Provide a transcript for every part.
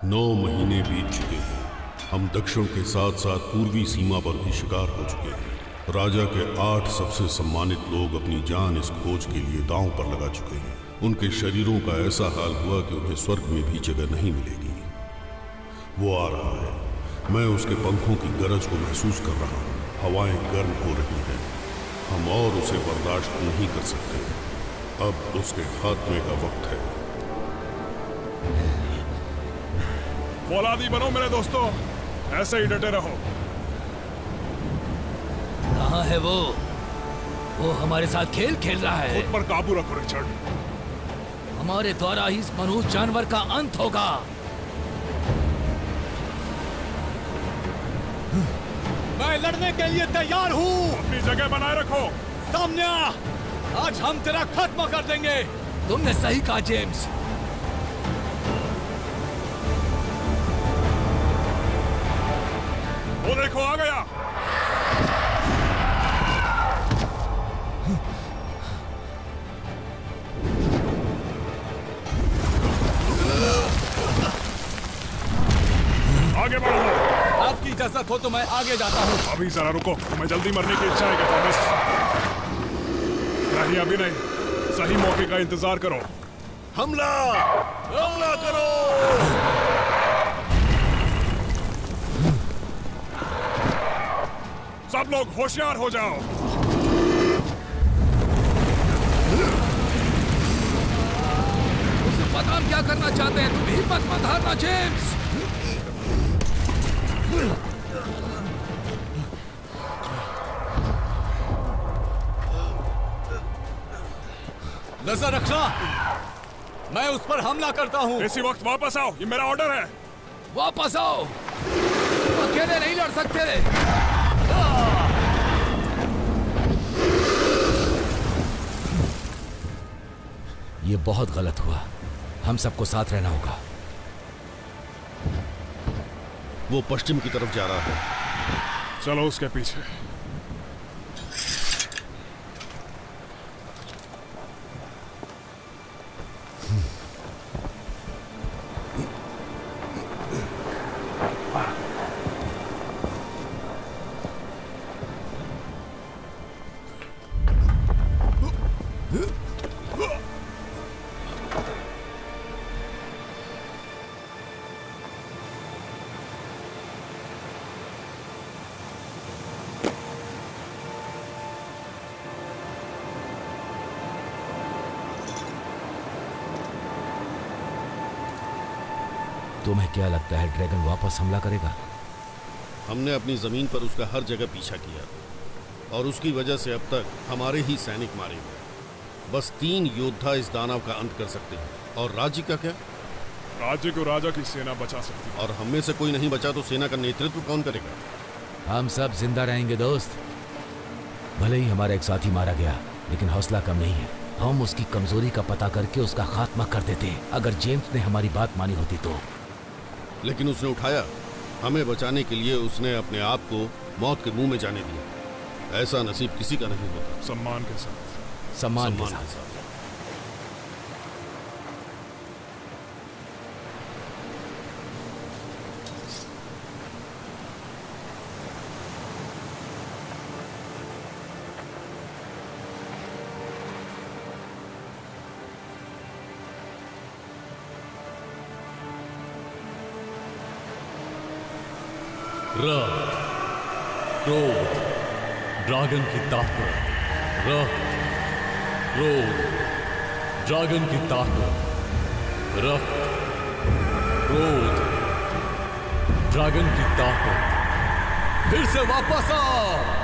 9 महीने बीत चुके हैं। हम दक्षिण के साथ साथ पूर्वी सीमा पर भी शिकार हो चुके हैं। राजा के 8 सबसे सम्मानित लोग अपनी जान इस खोज के लिए दांव पर लगा चुके हैं। उनके शरीरों का ऐसा हाल हुआ कि उन्हें स्वर्ग में भी जगह नहीं मिलेगी। वो आ रहा है। मैं उसके पंखों की गरज को महसूस कर रहा हूँ। हवाएं गर्म हो रही हैं। हम और उसे बर्दाश्त नहीं कर सकते। अब उसके खात्मे का वक्त है। फौलादी बनो मेरे दोस्तों, ऐसे ही डटे रहो। कहाँ है वो? वो हमारे साथ खेल खेल रहा है। खुद पर काबू रखो रिचर्ड। हमारे द्वारा ही इस मनुष्य जानवर का अंत होगा। मैं लड़ने के लिए तैयार हूँ। अपनी जगह बनाए रखो। सामने आ, आज हम तेरा खत्म कर देंगे। तुमने सही कहा जेम्स। वो देखो आ गया। आगे बढ़ो। आपकी इजाजत हो तो मैं आगे जाता हूँ। अभी जरा रुको, तुम्हें जल्दी मरने की इच्छा है क्या थॉमस? नहीं अभी नहीं, सही मौके का इंतजार करो। हमला! हमला करो! सब लोग होशियार हो जाओ। उसे पता हम क्या करना चाहते हैं। तुम हिम्मत मत हारना जेम्स। नजर रखना, मैं उस पर हमला करता हूँ। इसी वक्त वापस आओ, ये मेरा ऑर्डर है। वापस आओ, तुम अकेले नहीं लड़ सकते। ये बहुत गलत हुआ। हम सबको साथ रहना होगा। वो पश्चिम की तरफ जा रहा है। चलो उसके पीछे। तुम्हें क्या लगता है ड्रैगन वापस हमला करेगा? हमने अपनी जमीन पर उसका हर जगह पीछा किया और उसकी वजह से अब तक हमारे ही सैनिक मारे गए। बस 3 योद्धा इस दानव का अंत कर सकते हैं। और राज्य का क्या? राज्य को राजा की सेना बचा सकती है। और हम में से कोई नहीं बचा तो सेना का नेतृत्व कौन करेगा? हम सब जिंदा रहेंगे दोस्त। भले ही हमारा एक साथी मारा गया, लेकिन हौसला कम नहीं है। हम उसकी कमजोरी का पता करके उसका खात्मा कर देते। अगर जेम्स ने हमारी बात मानी होती तो। लेकिन उसने उठाया। हमें बचाने के लिए उसने अपने आप को मौत के मुंह में जाने दिया। ऐसा नसीब किसी का नहीं होता। सम्मान के साथ। सम्मान के साथ। रक्त, क्रोध, ड्रैगन की ताकत। रक्त, क्रोध, ड्रैगन की ताकत। रक्त, क्रोध, ड्रैगन की ताकत। फिर से वापस आओ।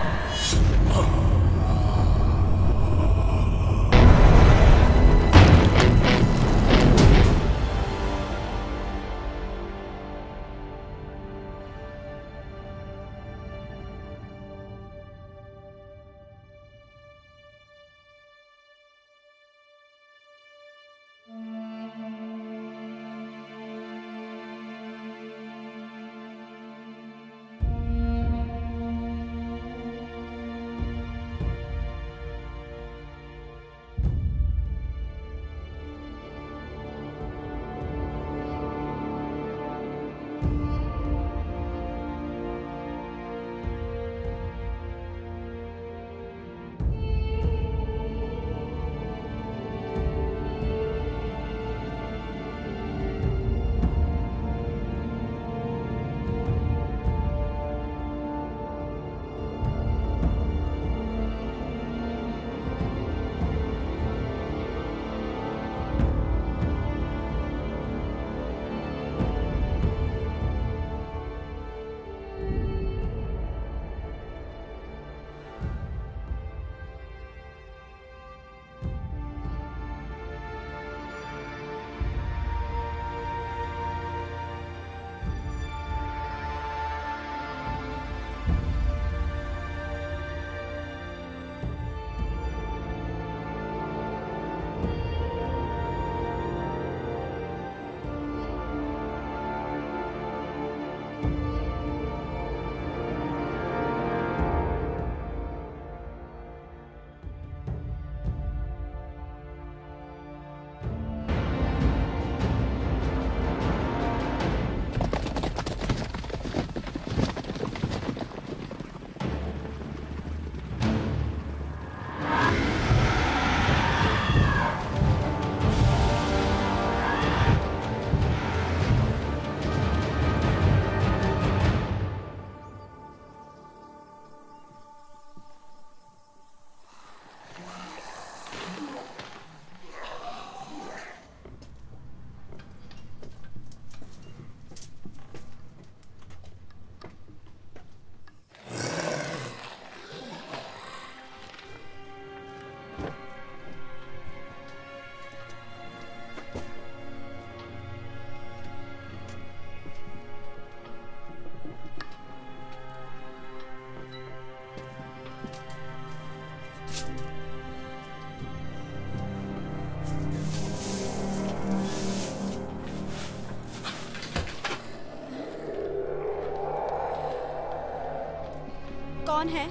है?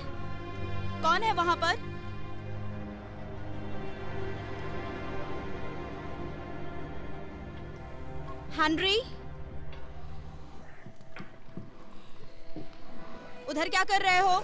कौन है वहां पर? हेनरी, उधर क्या कर रहे हो?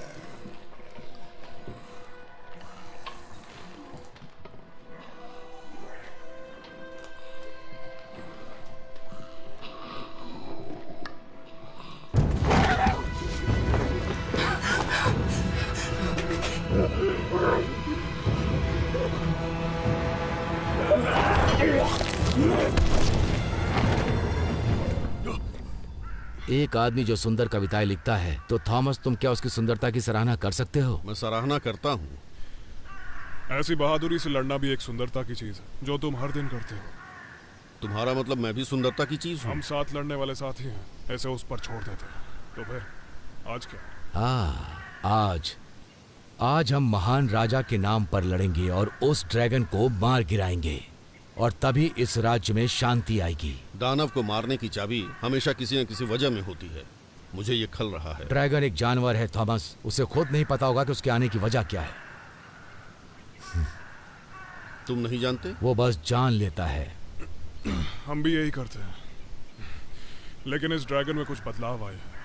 एक आदमी जो सुंदर कविताएं लिखता है, तो थॉमस तुम क्या उसकी सुंदरता की सराहना कर सकते हो? मैं सराहना करता हूँ। ऐसी बहादुरी से लड़ना भी एक सुंदरता की चीज है जो तुम हर दिन करते हो। तुम्हारा मतलब मैं भी सुंदरता की चीज हूँ? हम साथ लड़ने वाले साथी हैं, ऐसे उस पर छोड़ देते हैं। तो फिर आज क्या? आज हम महान राजा के नाम पर लड़ेंगे और उस ड्रैगन को मार गिराएंगे, और तभी इस राज्य में शांति आएगी। दानव को मारने की चाबी हमेशा किसी न किसी वजह में होती है। मुझे ये खल रहा है। ड्रैगन एक जानवर है थॉमस, उसे खुद नहीं पता होगा कि उसके आने की वजह क्या है। तुम नहीं जानते? वो बस जान लेता है। हम भी यही करते हैं, लेकिन इस ड्रैगन में कुछ बदलाव आए हैं।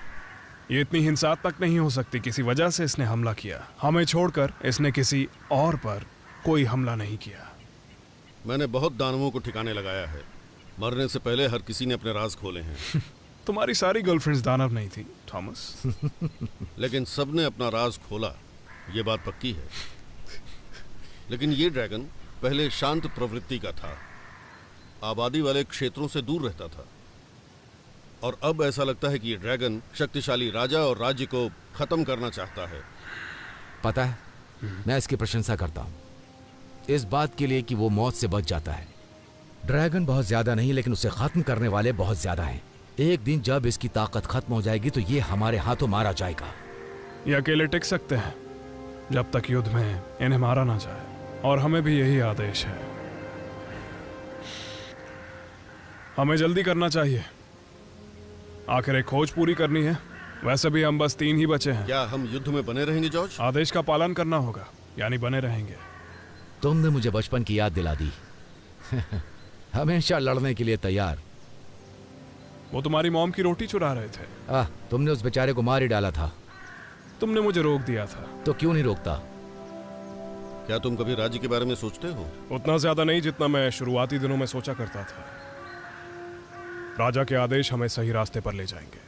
ये इतनी हिंसात्मक नहीं हो सकती, किसी वजह से इसने हमला किया। हमें छोड़कर इसने किसी और पर कोई हमला नहीं किया। मैंने बहुत दानवों को ठिकाने लगाया है। मरने से पहले हर किसी ने अपने राज खोले हैं। तुम्हारी सारी गर्लफ्रेंड्स दानव नहीं थी थॉमस। लेकिन सबने अपना राज खोला, ये बात पक्की है। लेकिन ये ड्रैगन पहले शांत प्रवृत्ति का था, आबादी वाले क्षेत्रों से दूर रहता था, और अब ऐसा लगता है कि ये ड्रैगन शक्तिशाली राजा और राज्य को खत्म करना चाहता है। पता है, मैं इसकी प्रशंसा करता हूं, इस बात के लिए कि वो मौत से बच जाता है। ड्रैगन बहुत ज्यादा नहीं, लेकिन उसे खत्म करने वाले बहुत ज्यादा हैं। एक दिन जब इसकी ताकत खत्म हो जाएगी तो ये हमारे हाथों मारा जाएगा। ये अकेले टिक सकते हैं जब तक युद्ध में इन्हें मारा ना जाए, और हमें भी यही आदेश है। हमें जल्दी करना चाहिए, आखिर एक खोज पूरी करनी है। वैसे भी हम बस 3 ही बचे हैं। क्या हम युद्ध में बने रहेंगे जॉर्ज? आदेश का पालन करना होगा, यानी बने रहेंगे। तुमने मुझे बचपन की याद दिला दी। हमेशा लड़ने के लिए तैयार। वो तुम्हारी मॉम की रोटी चुरा रहे थे। तुमने उस बेचारे को मार ही डाला था। तुमने मुझे रोक दिया था। तो क्यों नहीं रोकता? क्या तुम कभी राज्य के बारे में सोचते हो? उतना ज्यादा नहीं जितना मैं शुरुआती दिनों में सोचा करता था। राजा के आदेश हमें सही रास्ते पर ले जाएंगे।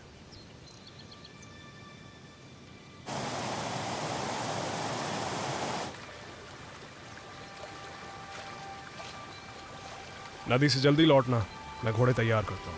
नदी से जल्दी लौटना, मैं घोड़े तैयार करता हूं।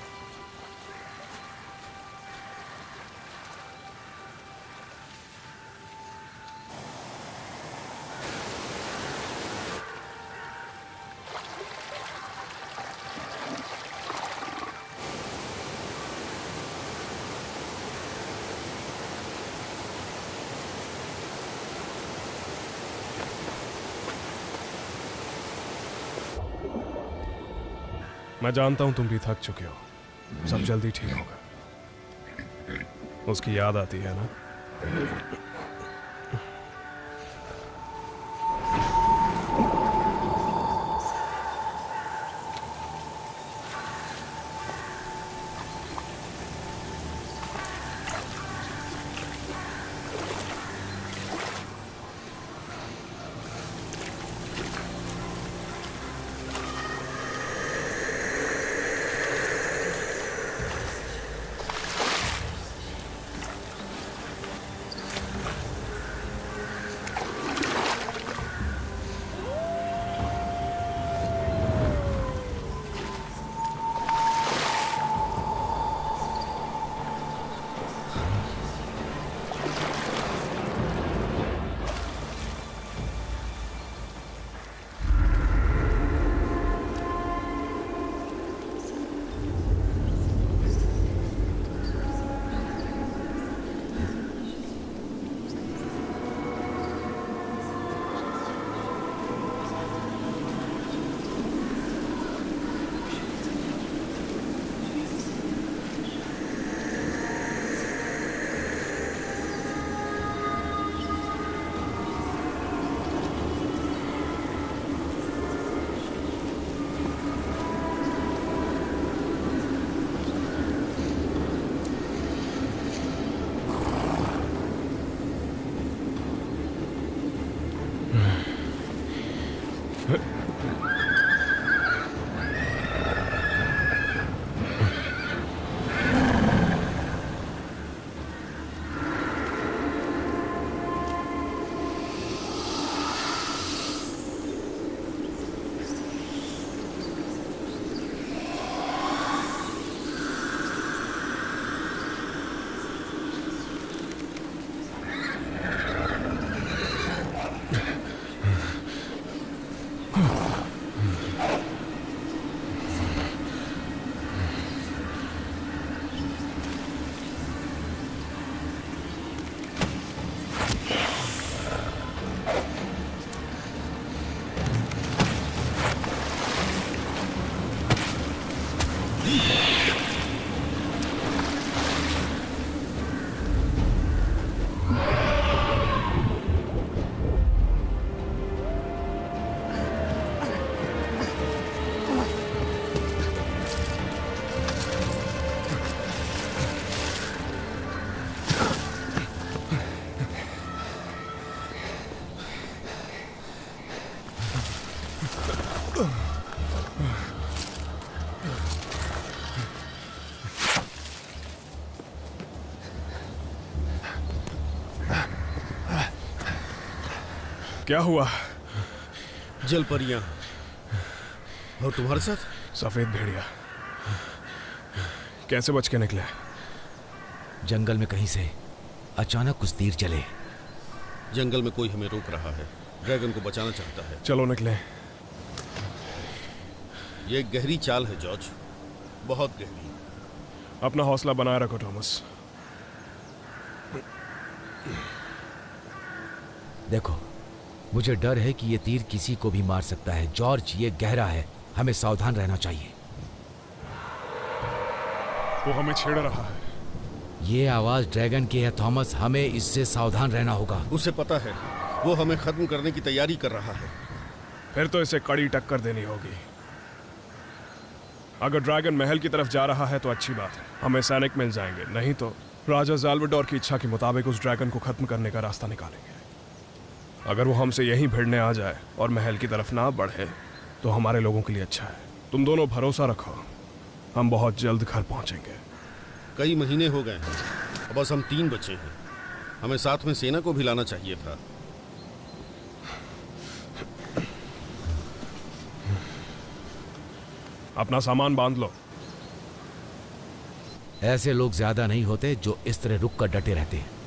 मैं जानता हूं तुम भी थक चुके हो। सब जल्दी ठीक होगा। उसकी याद आती है ना? क्या हुआ? जल परियां। और तुम्हारे साथ? सफेद भेड़िया। कैसे बच के निकले? जंगल में कहीं से अचानक कुछ तीर चले। जंगल में कोई हमें रोक रहा है, ड्रैगन को बचाना चाहता है। चलो निकले। ये एक गहरी चाल है जॉर्ज, बहुत गहरी। अपना हौसला बनाए रखो थॉमस। देखो, मुझे डर है कि ये तीर किसी को भी मार सकता है। जॉर्ज, ये गहरा है, हमें सावधान रहना चाहिए। वो हमें छेड़ रहा है। ये आवाज ड्रैगन की है थॉमस, हमें इससे सावधान रहना होगा। उसे पता है, वो हमें खत्म करने की तैयारी कर रहा है। फिर तो इसे कड़ी टक्कर देनी होगी। अगर ड्रैगन महल की तरफ जा रहा है तो अच्छी बात है, हमें सैनिक मिल जाएंगे। नहीं तो राजा ज़ाल्वाडोर की इच्छा के मुताबिक उस ड्रैगन को खत्म करने का रास्ता निकालेंगे। अगर वो हमसे यहीं भिड़ने आ जाए और महल की तरफ ना बढ़े तो हमारे लोगों के लिए अच्छा है। तुम दोनों भरोसा रखो, हम बहुत जल्द घर पहुंचेंगे। कई महीने हो गए हैं, अब बस हम 3 बचे हैं। हमें साथ में सेना को भी लाना चाहिए था। अपना सामान बांध लो। ऐसे लोग ज्यादा नहीं होते जो इस तरह रुक कर डटे रहते हैं।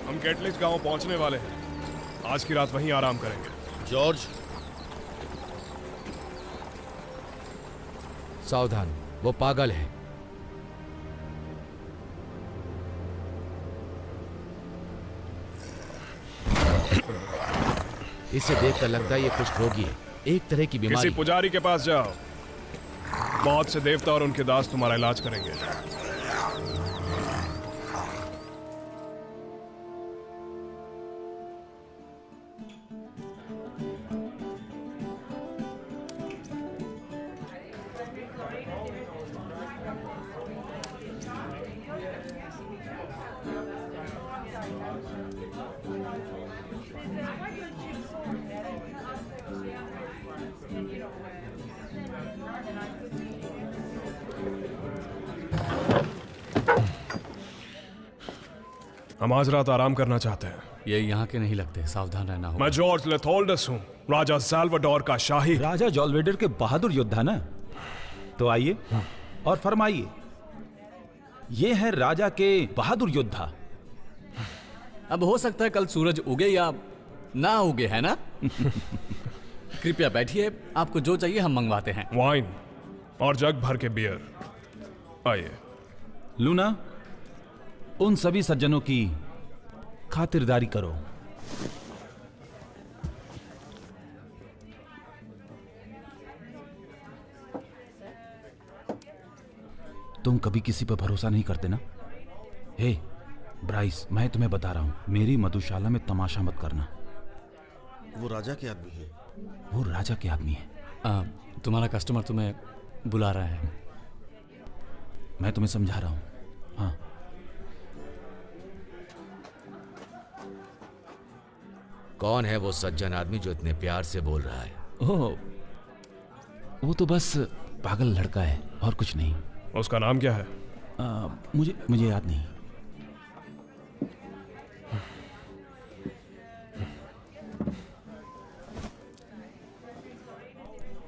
हम कैटलिच गांव पहुंचने वाले हैं। आज की रात वहीं आराम करेंगे। जॉर्ज, सावधान, वो पागल है। इसे देखकर लगता है ये कुछ रोगी है, एक तरह की बीमारी। किसी पुजारी के पास जाओ, बहुत से देवता और उनके दास तुम्हारा इलाज करेंगे। हम आज रात आराम करना चाहते हैं। ये यहाँ के नहीं लगते, सावधान रहना होगा। मैं जॉर्ज लेथोल्डस हूँ, राजा ज़ाल्वाडोर का शाही। राजा जॉल्वेडर के बहादुर योद्धा ना? तो आइए और फरमाइए, ये है राजा के बहादुर योद्धा। अब हो सकता है कल सूरज उगे या ना उगे, है ना? कृपया बैठिए, आपको जो चाहिए हम मंगवाते हैं। वाइन और जग भर के बियर। आइए। लूना, उन सभी सज्जनों की खातिरदारी करो। तुम कभी किसी पर भरोसा नहीं करते ना? हे ब्राइस, मैं तुम्हें बता रहा हूं, मेरी मधुशाला में तमाशा मत करना। वो राजा के आदमी है। वो राजा के आदमी है। तुम्हारा कस्टमर तुम्हें बुला रहा है। मैं तुम्हें समझा रहा हूं। हाँ, कौन है वो सज्जन आदमी जो इतने प्यार से बोल रहा है? ओह, वो तो बस पागल लड़का है और कुछ नहीं। उसका नाम क्या है? मुझे याद नहीं।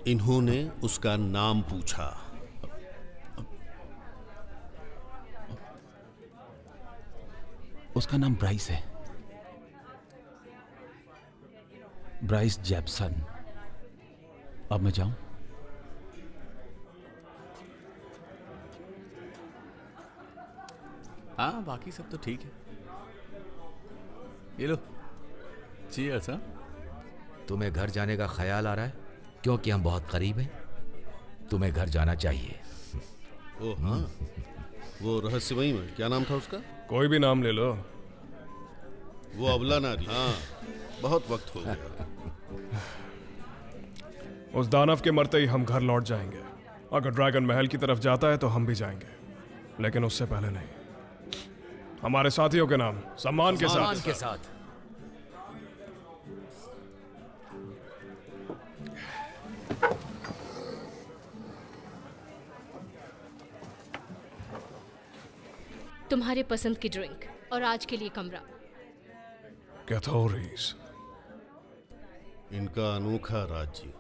इन्होंने उसका नाम पूछा। उसका नाम ब्राइस है, ब्राइस जेप्सन। अब मैं जाऊं? हाँ, बाकी सब तो ठीक है। ये लो, चीयर्स। हाँ, तुम्हें घर जाने का ख्याल आ रहा है? क्योंकि हम बहुत करीब हैं। तुम्हें घर जाना चाहिए। ओह हाँ, वो रहस्यमयी में क्या नाम था उसका? कोई भी नाम ले लो। वो अबला नारी। हाँ, बहुत वक्त हो गया। उस दानव के मरते ही हम घर लौट जाएंगे। अगर ड्रैगन महल की तरफ जाता है तो हम भी जाएंगे, लेकिन उससे पहले नहीं। हमारे साथियों के नाम सम्मान के सम्मान साथ। के साथ। तुम्हारे पसंद की ड्रिंक और आज के लिए कमरा। कैथोरीज, इनका अनोखा राज्य।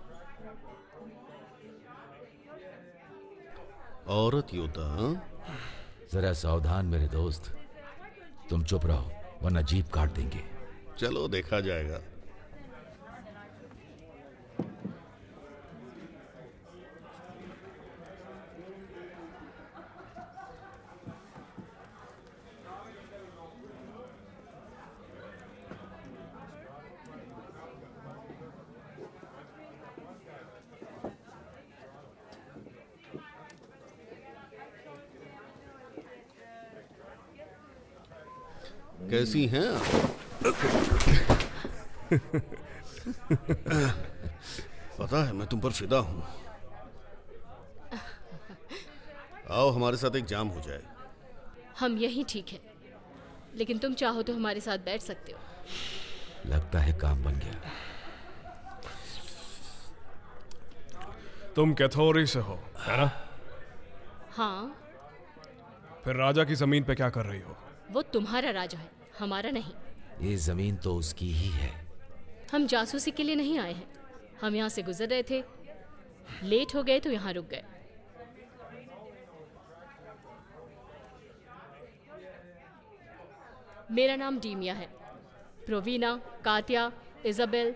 औरत योद्धा। हाँ? जरा सावधान मेरे दोस्त। तुम चुप रहो वरना जीप काट देंगे। चलो देखा जाएगा। कैसी हैं आप? पता है मैं तुम पर फिदा हूं। आओ हमारे साथ एक जाम हो जाए। हम यही ठीक है, लेकिन तुम चाहो तो हमारे साथ बैठ सकते हो। लगता है काम बन गया। तुम कैथोरी से हो, है ना? हाँ। फिर राजा की जमीन पे क्या कर रही हो? वो तुम्हारा राजा है, हमारा नहीं। ये जमीन तो उसकी ही है। हम जासूसी के लिए नहीं आए हैं। हम यहाँ से गुजर रहे थे, लेट हो गए तो यहाँ रुक गए। मेरा नाम डीमिया है। प्रोवीना, कात्या, इजाबेल।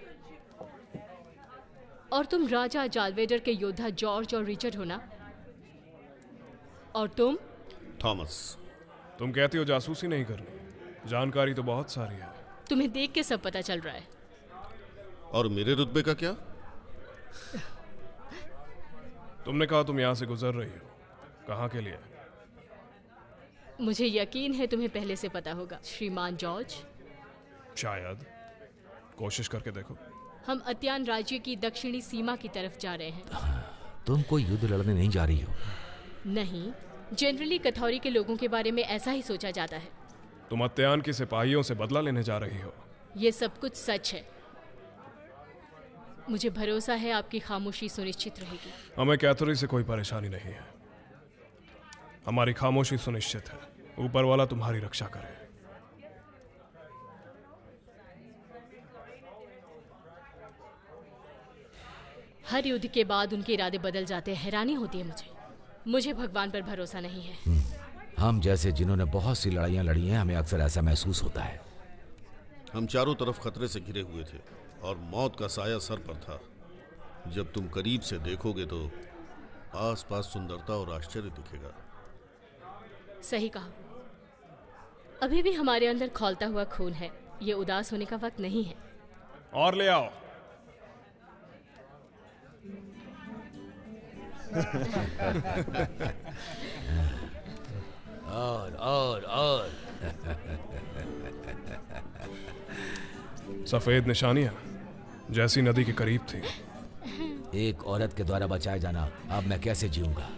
और तुम राजा जालवेडर के योद्धा जॉर्ज और रिचर्ड हो ना? और तुम? थॉमस। तुम कहती हो जासूसी नहीं करनी। जानकारी तो बहुत सारी है। तुम्हें देख के सब पता चल रहा है। और मेरे रुतबे का क्या? तुमने कहा तुम यहाँ से गुजर रही हो, कहाँ के लिए? मुझे यकीन है तुम्हें पहले से पता होगा, श्रीमान जॉर्ज। शायद। कोशिश करके देखो। हम अत्यान राज्य की दक्षिणी सीमा की तरफ जा रहे हैं। तुम कोई युद्ध लड़ने नहीं जा रही हो? नहीं, जनरली कथौरी के लोगों के बारे में ऐसा ही सोचा जाता है। तुम अत्यान के सिपाहियों से बदला लेने जा रही हो। ये सब कुछ सच है। मुझे भरोसा है आपकी खामोशी सुनिश्चित रहेगी। हमें कैथोरी से कोई परेशानी नहीं है। हमारी खामोशी सुनिश्चित है। ऊपर वाला तुम्हारी रक्षा करे। हर युद्ध के बाद उनके इरादे बदल जाते हैं। हैरानी होती है मुझे भगवान पर भरोसा नहीं है। हम जैसे जिन्होंने बहुत सी लड़ाइयाँ लड़ी हैं, हमें अक्सर ऐसा महसूस होता है। हम चारों तरफ खतरे से घिरे हुए थे और मौत का साया सर पर था। जब तुम करीब से देखोगे तो आसपास सुंदरता और आश्चर्य दिखेगा। सही कहा। अभी भी हमारे अंदर खौलता हुआ खून है। ये उदास होने का वक्त नहीं है। और ले आओ। और सफेद निशानियां जैसी नदी के करीब थी। एक औरत के द्वारा बचाए जाना, अब मैं कैसे जीऊंगा?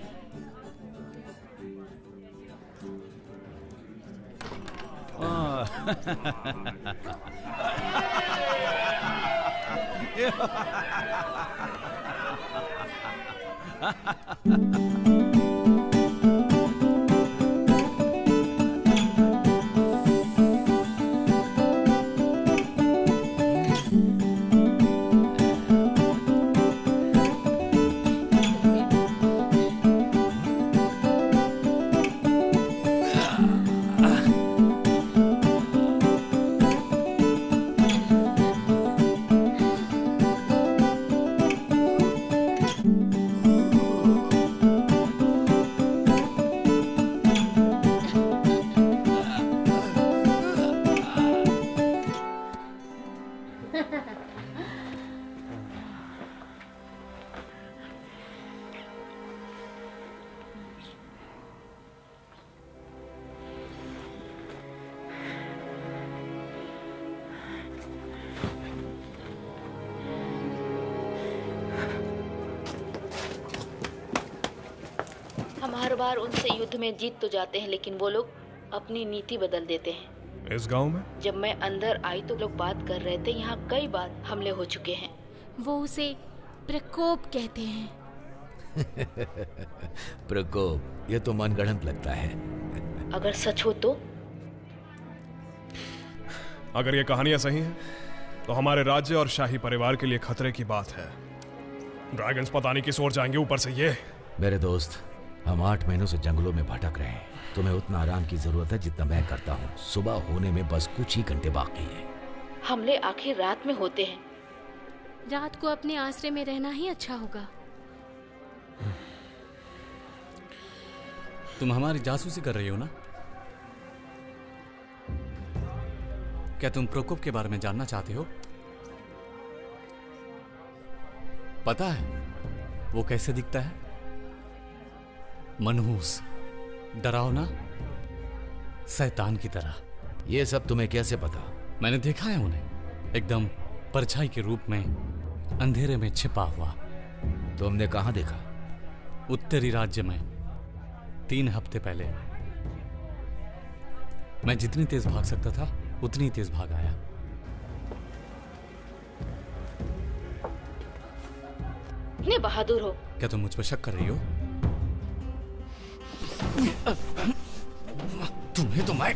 बार उनसे युद्ध में जीत तो जाते हैं, लेकिन वो लोग अपनी नीति बदल देते हैं। इस गांव में जब मैं अंदर आई तो लोग बात कर रहे थे, यहाँ कई बार हमले हो चुके हैं। वो उसे प्रकोप कहते हैं। प्रकोप, ये तो मनगढ़ंत लगता है। अगर सच हो तो? अगर ये कहानियां सही हैं, तो हमारे राज्य और शाही परिवार के लिए खतरे की बात है। ड्रैगन्स पता नहीं किस ओर जाएंगे, ऊपर से ये। मेरे दोस्त, हम 8 महीनों से जंगलों में भटक रहे हैं। तुम्हें उतना आराम की जरूरत है जितना मैं करता हूँ। सुबह होने में बस कुछ ही घंटे बाकी हैं। हमले आखिर रात में होते हैं। रात को अपने आश्रय में रहना ही अच्छा होगा। तुम हमारी जासूसी कर रही हो ना? क्या तुम प्रकोप के बारे में जानना चाहते हो? पता है वो कैसे दिखता है? मनहूस, डरावना, शैतान की तरह। ये सब तुम्हें कैसे पता? मैंने देखा है उन्हें, एकदम परछाई के रूप में अंधेरे में छिपा हुआ। तुमने कहां देखा? उत्तरी राज्य में 3 हफ्ते पहले। मैं जितनी तेज भाग सकता था उतनी तेज भाग आया। इतने बहादुर हो। क्या तुम मुझ पर शक कर रही हो? तुम्हें तो मैं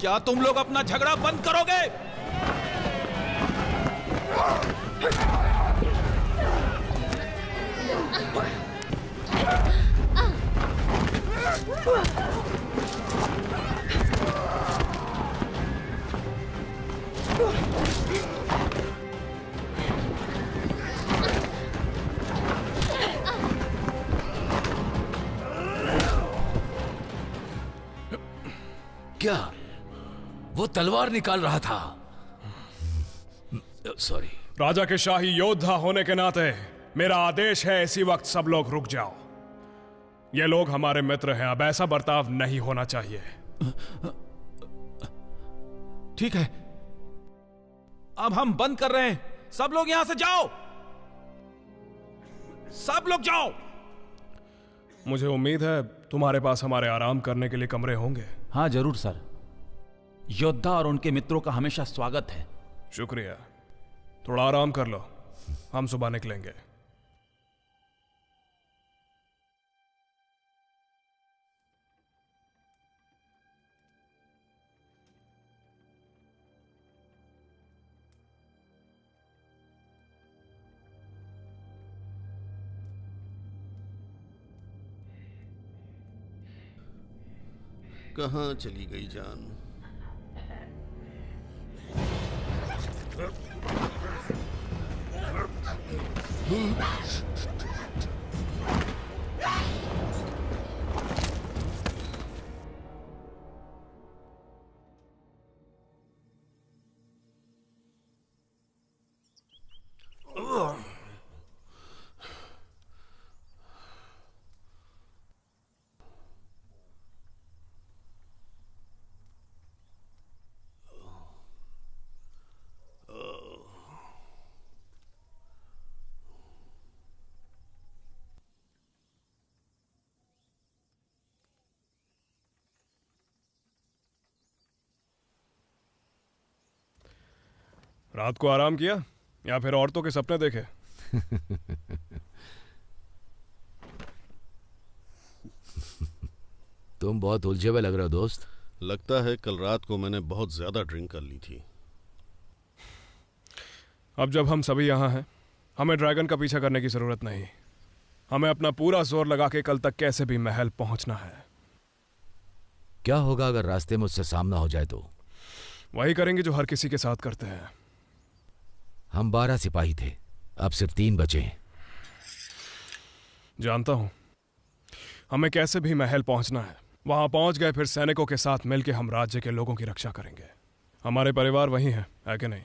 क्या तुम लोग अपना झगड़ा बंद करोगे? क्या वो तलवार निकाल रहा था? सॉरी। राजा के शाही योद्धा होने के नाते मेरा आदेश है, इसी वक्त सब लोग रुक जाओ। ये लोग हमारे मित्र हैं, अब ऐसा बर्ताव नहीं होना चाहिए। ठीक है, अब हम बंद कर रहे हैं। सब लोग यहां से जाओ। सब लोग जाओ। मुझे उम्मीद है तुम्हारे पास हमारे आराम करने के लिए कमरे होंगे। हाँ जरूर सर। योद्धा और उनके मित्रों का हमेशा स्वागत है। शुक्रिया। थोड़ा आराम कर लो, हम सुबह निकलेंगे। कहाँ चली गई जान? रात को आराम किया या फिर औरतों के सपने देखे? तुम बहुत उलझे हुए लग रहे हो दोस्त। लगता है कल रात को मैंने बहुत ज्यादा ड्रिंक कर ली थी। अब जब हम सभी यहाँ हैं, हमें ड्रैगन का पीछा करने की जरूरत नहीं। हमें अपना पूरा जोर लगा के कल तक कैसे भी महल पहुंचना है। क्या होगा अगर रास्ते में उससे सामना हो जाए तो? वही करेंगे जो हर किसी के साथ करते हैं। हम 12 सिपाही थे, अब सिर्फ 3 बचे हैं। जानता हूं। हमें कैसे भी महल पहुंचना है। वहां पहुंच गए फिर सैनिकों के साथ मिलकर हम राज्य के लोगों की रक्षा करेंगे। हमारे परिवार वही हैं, है कि नहीं?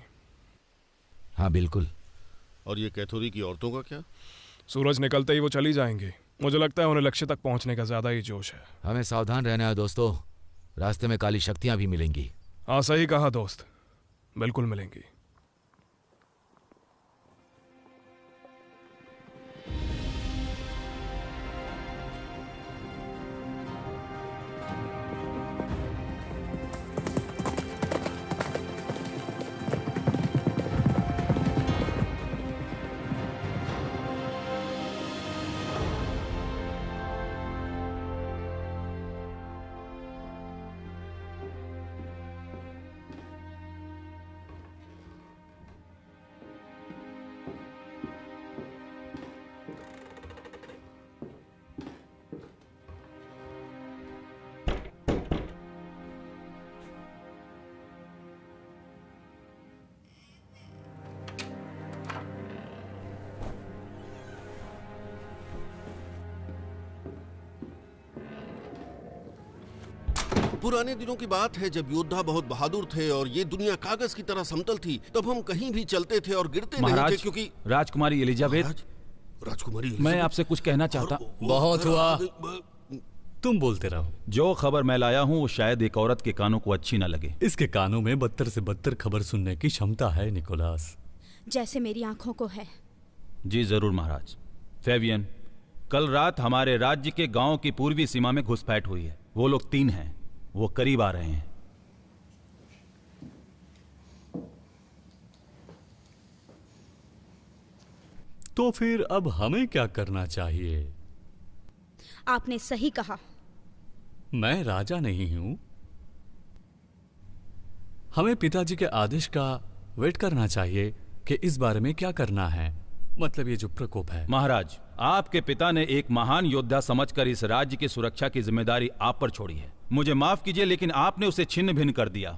हाँ बिल्कुल। और ये कैथोरी की औरतों का क्या? सूरज निकलते ही वो चली जाएंगी। मुझे लगता है उन्हें लक्ष्य तक पहुंचने का ज्यादा ही जोश है। हमें सावधान रहना है दोस्तों, रास्ते में काली शक्तियां भी मिलेंगी। हाँ सही कहा दोस्त, बिल्कुल मिलेंगी। पुराने दिनों की बात है जब योद्धा बहुत बहादुर थे और ये दुनिया कागज की तरह समतल थी। तब हम कहीं भी चलते थे और गिरते नहीं थे क्योंकि राजकुमारी एलिजाबेथ, राजकुमारी मैं आपसे कुछ कहना चाहता। बहुत हुआ, तुम बोलते रहो। जो खबर मैं लाया हूँ वो शायद एक औरत के कानों को अच्छी न लगे। इसके कानों में बदतर से बदतर खबर सुनने की क्षमता है निकोलस, जैसे मेरी आंखों को है। जी जरूर महाराज। फेवियन, कल रात हमारे राज्य के गांव की पूर्वी सीमा में घुसपैठ हुई है। वो लोग 3 हैं, वो करीब आ रहे हैं। तो फिर अब हमें क्या करना चाहिए? आपने सही कहा। मैं राजा नहीं हूं। हमें पिताजी के आदेश का वेट करना चाहिए कि इस बारे में क्या करना है। मतलब ये जो प्रकोप है। महाराज, आपके पिता ने एक महान योद्धा समझकर इस राज्य की सुरक्षा की जिम्मेदारी आप पर छोड़ी है। मुझे माफ कीजिए, लेकिन आपने उसे छिन्न भिन्न कर दिया।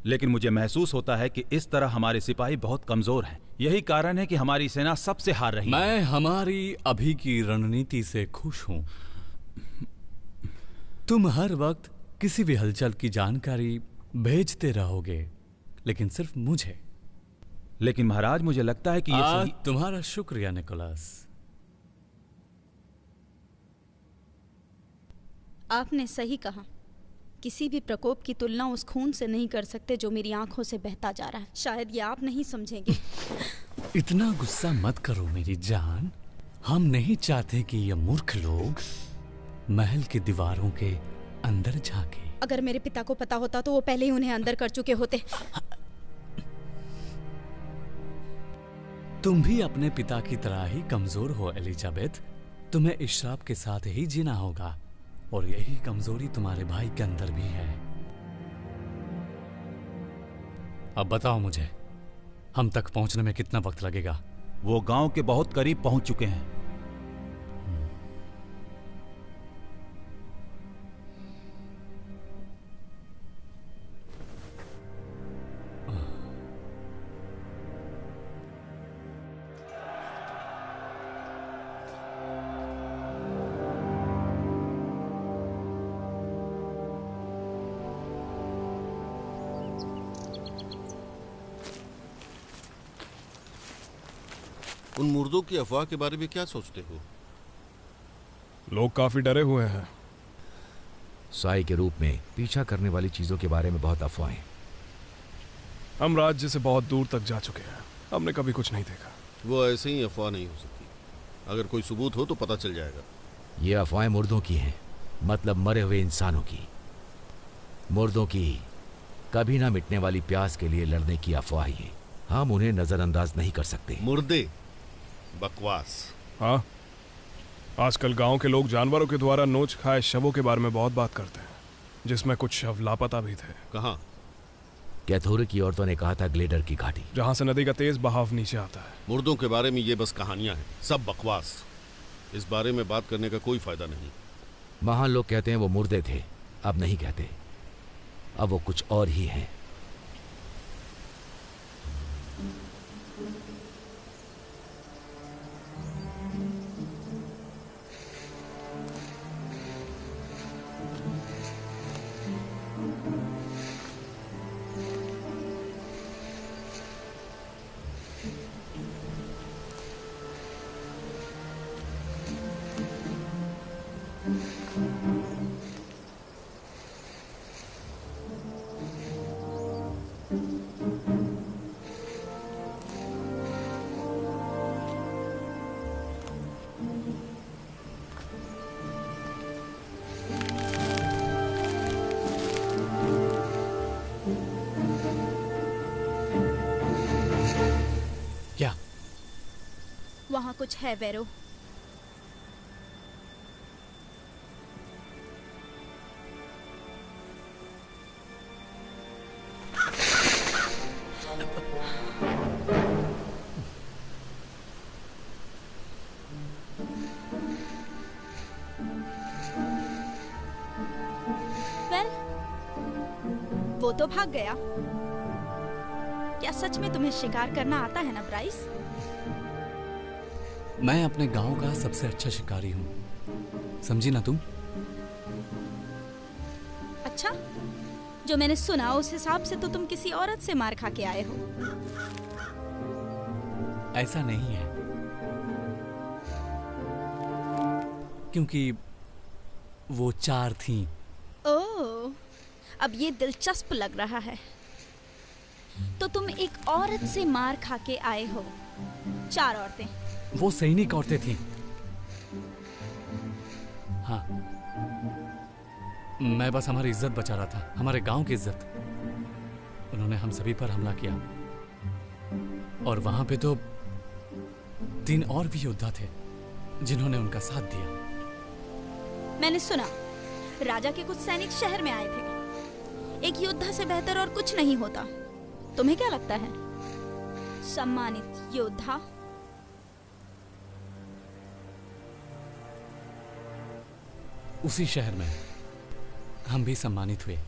लेकिन मुझे महसूस होता है कि इस तरह हमारे सिपाही बहुत कमजोर हैं। यही कारण है कि हमारी सेना सबसे हार रही है। मैं हमारी अभी की रणनीति से खुश हूं। तुम हर वक्त किसी भी हलचल की जानकारी भेजते रहोगे, लेकिन सिर्फ मुझे। लेकिन महाराज, मुझे लगता है कि ये सही... तुम्हारा शुक्रिया निकोलस। आपने सही कहा। किसी भी प्रकोप की तुलना उस खून से नहीं कर सकते जो मेरी आंखों से बहता जा रहा है। शायद ये आप नहीं समझेंगे। इतना गुस्सा मत करो मेरी जान। हम नहीं चाहते कि ये मूर्ख लोग महल की दीवारों के अंदर झांके। अगर मेरे पिता को पता होता तो वो पहले ही उन्हें अंदर कर चुके होते। तुम भी अपने पिता की तरह ही कमजोर हो एलिजाबेथ। तुम्हें इस श्राप के साथ ही जीना होगा, और यही कमजोरी तुम्हारे भाई के अंदर भी है। अब बताओ मुझे, हम तक पहुंचने में कितना वक्त लगेगा? वो गांव के बहुत करीब पहुंच चुके हैं। उन मुर्दों की अफवाह के बारे में क्या सोचते हो? लोग काफी डरे हुए हैं। साई के रूप में पीछा करने वाली चीजों के बारे में बहुत अफवाहें। हम राज्य से बहुत दूर तक जा चुके हैं, हमने कभी कुछ नहीं देखा। वो ऐसे ही अफवाह नहीं हो सकती। अगर कोई सबूत हो तो पता चल जाएगा। ये अफवाहें मुर्दों की हैं, मतलब मरे हुए इंसानों की। मुर्दों की कभी ना मिटने वाली प्यास के लिए लड़ने की अफवाह ये। हम उन्हें नजरअंदाज नहीं कर सकते। मुर्दे बकवास। हाँ, आजकल गांव के लोग जानवरों के द्वारा नोच खाए शवों के बारे में बहुत बात करते हैं, जिसमें कुछ शव लापता भी थे। कहाँ? कैथोरे की औरतों ने कहा था ग्लेडर की घाटी, जहां से नदी का तेज बहाव नीचे आता है। मुर्दों के बारे में ये बस कहानियां हैं, सब बकवास। इस बारे में बात करने का कोई फायदा नहीं। महान लोग कहते हैं वो मुर्दे थे, अब नहीं कहते, अब वो कुछ और ही हैं। वहाँ कुछ है वेरो। वो तो भाग गया। क्या सच में तुम्हें शिकार करना आता है ना ब्राइस? मैं अपने गांव का सबसे अच्छा शिकारी हूँ, समझी ना तुम? अच्छा, जो मैंने सुना उस हिसाब से तो तुम किसी औरत से मार खा के आए हो। ऐसा नहीं है, क्योंकि वो 4 थीं। ओह, अब ये दिलचस्प लग रहा है। तो तुम एक औरत से मार खा के आए हो। 4 औरतें। वो सैनिक औरतें थीं। हाँ, मैं बस हमारी इज्जत बचा रहा था, हमारे गांव की इज्जत। उन्होंने हम सभी पर हमला किया और वहां पे तो 3 और भी योद्धा थे जिन्होंने उनका साथ दिया। मैंने सुना राजा के कुछ सैनिक शहर में आए थे। एक योद्धा से बेहतर और कुछ नहीं होता। तुम्हें क्या लगता है? सम्मानित योद्धा। उसी शहर में हम भी सम्मानित हुए।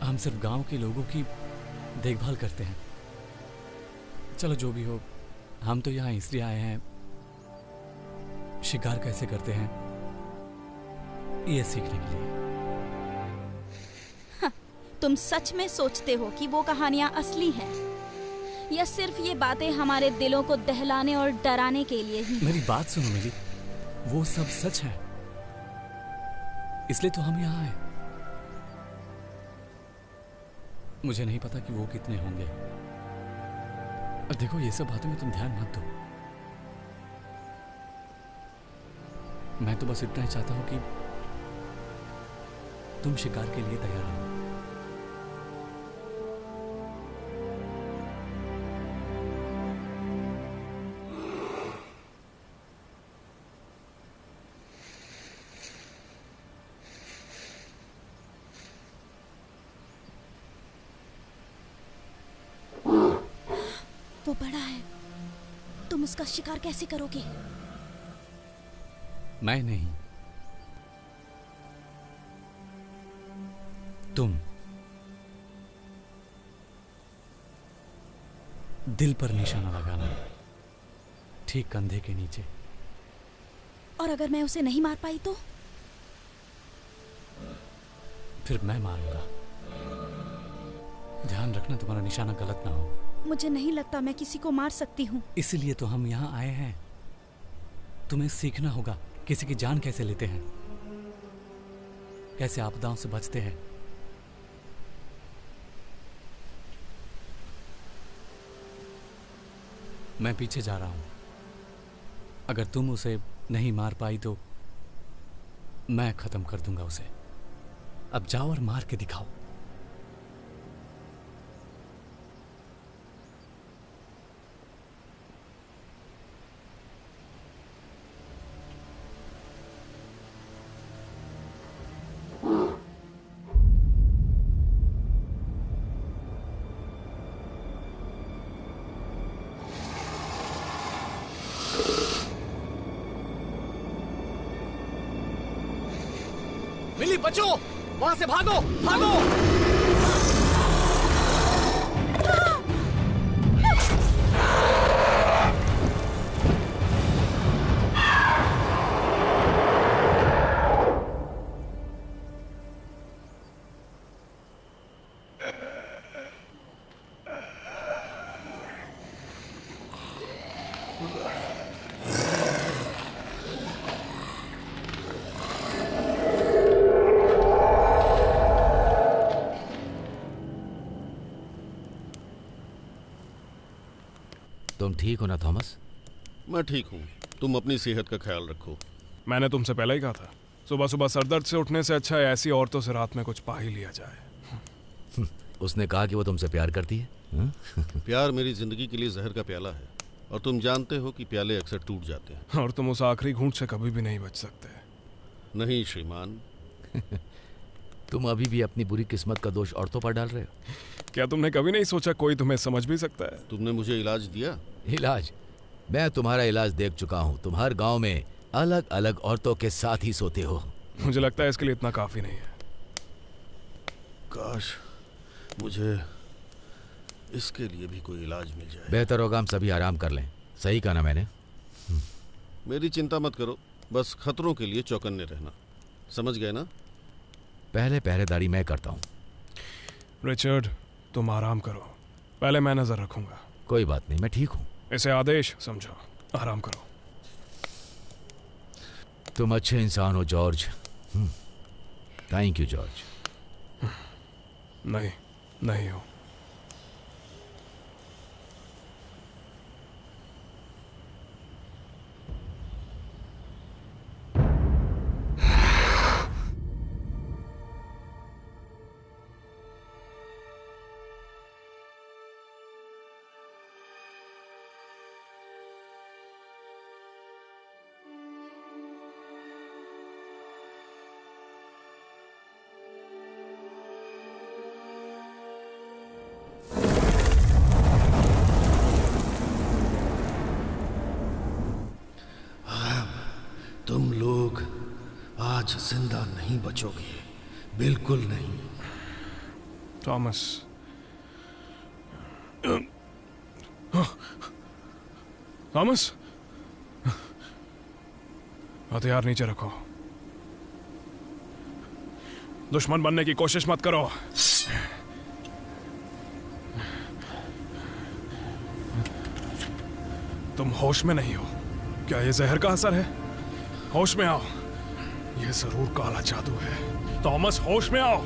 हम सिर्फ गांव के लोगों की देखभाल करते हैं। चलो जो भी हो, हम तो यहाँ इसलिए आए हैं, शिकार कैसे करते हैं ये सीखने के लिए। हाँ, तुम सच में सोचते हो कि वो कहानियां असली हैं, या सिर्फ ये बातें हमारे दिलों को दहलाने और डराने के लिए ही? मेरी बात सुनो मिली, वो सब सच है, इसलिए तो हम यहाँ आए। मुझे नहीं पता कि वो कितने होंगे। और देखो, ये सब बातों में तुम ध्यान मत दो। मैं तो बस इतना ही चाहता हूं कि तुम शिकार के लिए तैयार हो। वो बड़ा है, तुम उसका शिकार कैसे करोगे? मैं नहीं, तुम। दिल पर निशाना लगाना, ठीक कंधे के नीचे। और अगर मैं उसे नहीं मार पाई तो? फिर मैं मारूंगा। ध्यान रखना तुम्हारा निशाना गलत ना हो। मुझे नहीं लगता मैं किसी को मार सकती हूँ। इसलिए तो हम यहाँ आए हैं। तुम्हें सीखना होगा किसी की जान कैसे लेते हैं, कैसे आपदाओं से बचते हैं। मैं पीछे जा रहा हूं। अगर तुम उसे नहीं मार पाई तो मैं खत्म कर दूंगा उसे। अब जाओ और मार के दिखाओ। मिली, बचो! वहां से भागो! भागो! तुम ठीक हो ना थॉमस? मैं ठीक हूँ। तुम अपनी सेहत का ख्याल रखो। मैंने तुमसे पहले ही कहा था, सुबह सुबह सरदर्द से उठने से अच्छा है ऐसी औरतों से रात में कुछ पा ही लिया जाए। उसने कहा कि वो तुमसे प्यार करती है। प्यार मेरी जिंदगी के लिए जहर का प्याला है, और तुम जानते हो कि प्याले अक्सर टूट जाते हैं। और तुम उस आखिरी घूंट से कभी भी नहीं बच सकते। नहीं श्रीमान। तुम अभी भी अपनी बुरी किस्मत का दोष औरतों पर डाल रहे हो। क्या तुमने कभी नहीं सोचा कोई तुम्हें समझ भी सकता है? तुमने मुझे इलाज दिया? इलाज? मैं तुम्हारा इलाज देख चुका हूँ। तुम हर गांव में अलग अलग औरतों के साथ ही सोते हो। मुझे लगता है इसके लिए इतना काफी नहीं है। काश मुझे इसके लिए भी कोई इलाज मिल जाए। बेहतर होगा हम सभी आराम कर लें। सही कहा ना मैंने? मेरी चिंता मत करो, बस खतरों के लिए चौकन्ने रहना। समझ गए ना? पहले पहरेदारी मैं करता हूँ। रिचर्ड, तुम आराम करो, पहले मैं नजर रखूंगा। कोई बात नहीं, मैं ठीक हूँ। इसे आदेश समझो, आराम करो। तुम अच्छे इंसान हो जॉर्ज। Thank you George. नहीं हो। तुम लोग आज जिंदा नहीं बचोगे, बिल्कुल नहीं। थॉमस, थॉमस, हथियार नीचे रखो। दुश्मन बनने की कोशिश मत करो। तुम होश में नहीं हो। क्या ये जहर का असर है? होश में आओ, ये जरूर काला जादू है। थॉमस, होश में आओ।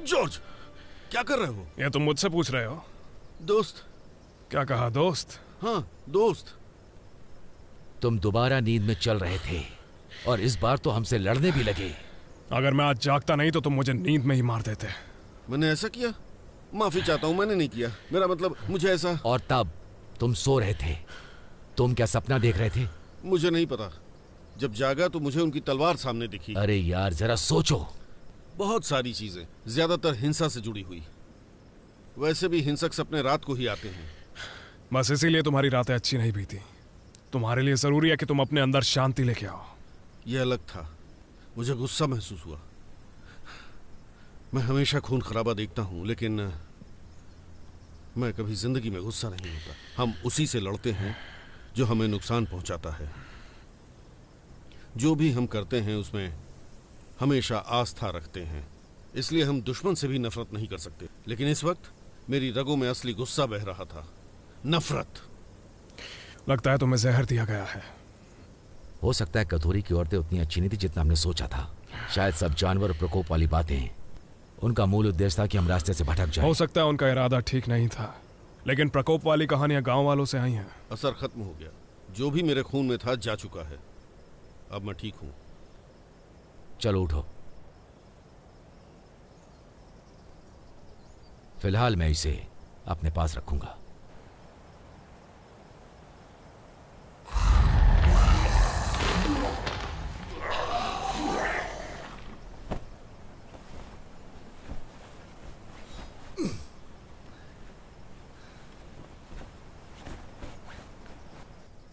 जॉर्ज, क्या कर रहे हो? ये तुम मुझसे पूछ रहे हो? दोस्त। क्या कहा दोस्त? हाँ, दोस्त। तुम दोबारा नींद में चल रहे थे और इस बार तो हमसे लड़ने भी लगे। अगर मैं आज जागता नहीं तो तुम मुझे नींद में ही मार देते। मैंने ऐसा किया? माफी चाहता हूँ, मैंने नहीं किया। मेरा मतलब, मुझे ऐसा। और तब तुम सो रहे थे। तुम क्या सपना देख रहे थे? मुझे नहीं पता। जब जागा तो मुझे उनकी तलवार सामने दिखी। अरे यार, जरा सोचो। बहुत सारी चीजें, ज्यादातर हिंसा से जुड़ी हुई। वैसे भी हिंसक सपने रात को ही आते हैं। बस इसीलिए तुम्हारी रातें अच्छी नहीं बीती। तुम्हारे लिए जरूरी है कि तुम अपने अंदर शांति लेके आओ। यह अलग था। मुझे गुस्सा महसूस हुआ। मैं हमेशा खून खराबा देखता हूं, लेकिन मैं कभी जिंदगी में गुस्सा नहीं होता। हम उसी से लड़ते हैं जो हमें नुकसान पहुंचाता है। जो भी हम करते हैं उसमें हमेशा आस्था रखते हैं। इसलिए हम दुश्मन से भी नफरत नहीं कर सकते। लेकिन इस वक्त मेरी रगों में असली गुस्सा बह रहा था, नफरत। लगता है तुम्हें जहर दिया गया है। हो सकता है कथोरी की औरतें उतनी अच्छी नहीं थी जितना हमने सोचा था। शायद सब जानवर और प्रकोप वाली बातें उनका मूल उद्देश्य था कि हम रास्ते से भटक जाएं। हो सकता है उनका इरादा ठीक नहीं था, लेकिन प्रकोप वाली कहानियां गांव वालों से आई हैं। असर खत्म हो गया। जो भी मेरे खून में था जा चुका है। अब मैं ठीक हूं। चलो उठो। फिलहाल मैं इसे अपने पास रखूंगा।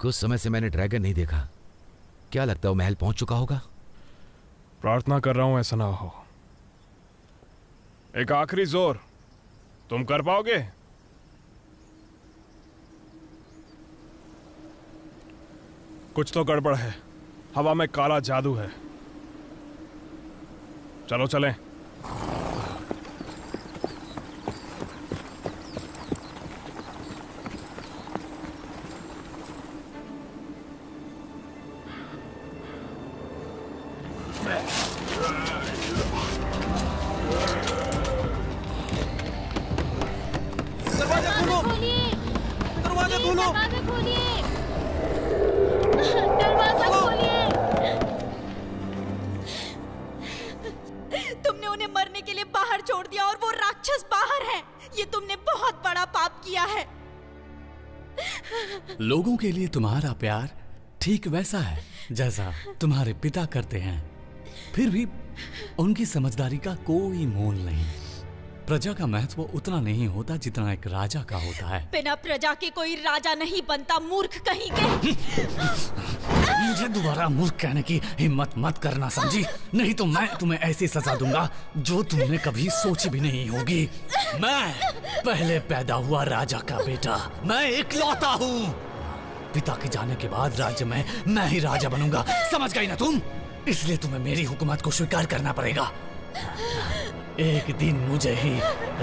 कुछ समय से मैंने ड्रैगन नहीं देखा। क्या लगता है वो महल पहुंच चुका होगा? प्रार्थना कर रहा हूं ऐसा ना हो। एक आखिरी जोर, तुम कर पाओगे? कुछ तो गड़बड़ है। हवा में काला जादू है। चलो चलें। तुमने उन्हें मरने के लिए बाहर छोड़ दिया और वो राक्षस बाहर है। ये तुमने बहुत बड़ा पाप किया है। लोगों के लिए तुम्हारा प्यार ठीक वैसा है जैसा तुम्हारे पिता करते हैं। फिर भी उनकी समझदारी का कोई मोल नहीं। प्रजा का महत्व उतना नहीं होता जितना एक राजा का होता है। बिना प्रजा के कोई राजा नहीं बनता, मूर्ख कहीं के। मुझे दोबारा मूर्ख कहने की हिम्मत मत करना, समझी? नहीं तो मैं तुम्हें ऐसी सजा दूंगा जो तुमने कभी सोची भी नहीं होगी। मैं पहले पैदा हुआ राजा का बेटा, मैं इकलौता हूँ। पिता के जाने के बाद राज्य में मैं ही राजा बनूंगा, समझ गई ना तुम? इसलिए तुम्हें मेरी हुकूमत को स्वीकार करना पड़ेगा। एक दिन मुझे ही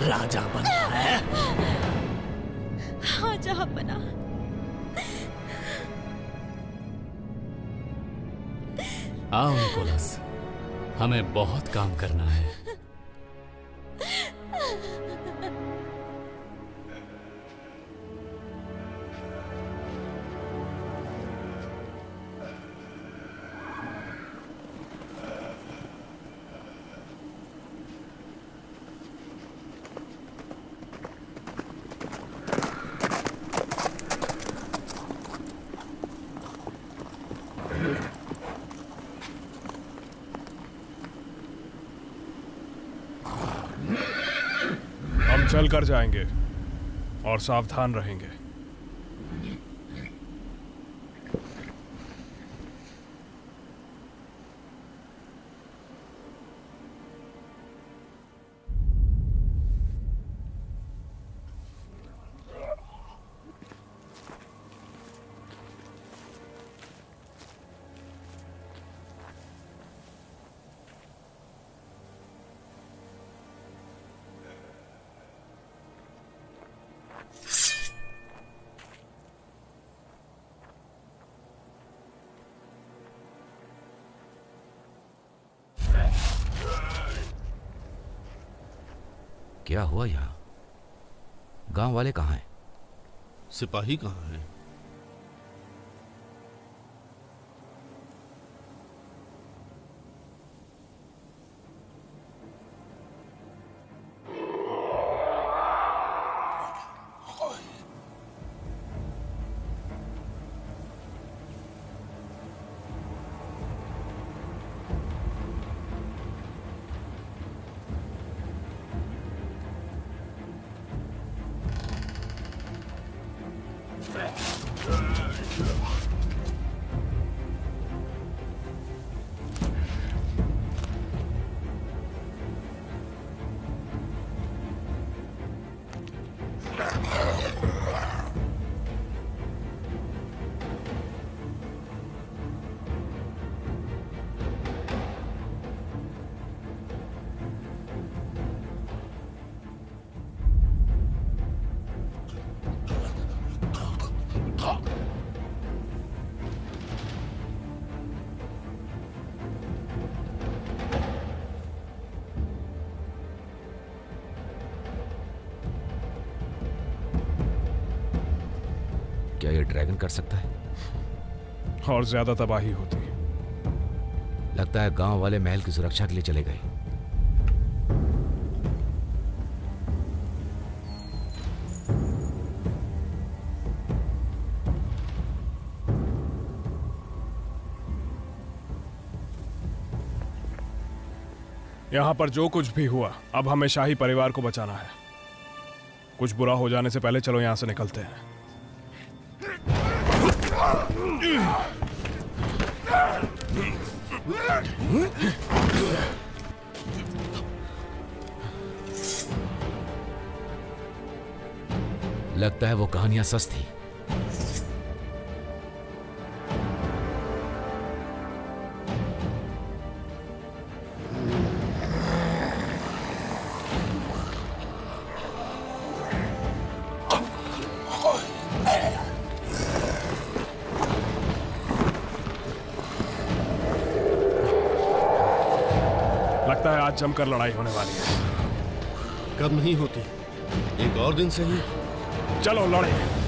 राजा बनना है। हाँ जहाँ बना। आओ निकोलस, हमें बहुत काम करना है। चल कर जाएंगे और सावधान रहेंगे। क्या हुआ यहाँ? गांव वाले कहाँ हैं? सिपाही कहाँ हैं? क्या ये ड्रैगन कर सकता है? और ज्यादा तबाही होती। लगता है गांव वाले महल की सुरक्षा के लिए चले गए। यहां पर जो कुछ भी हुआ, अब हमें शाही परिवार को बचाना है। कुछ बुरा हो जाने से पहले चलो यहां से निकलते हैं। लगता है वो कहानियां सच थी। लगता है आज जमकर लड़ाई होने वाली है। कब नहीं होती, एक और दिन सही। चलो लड़े।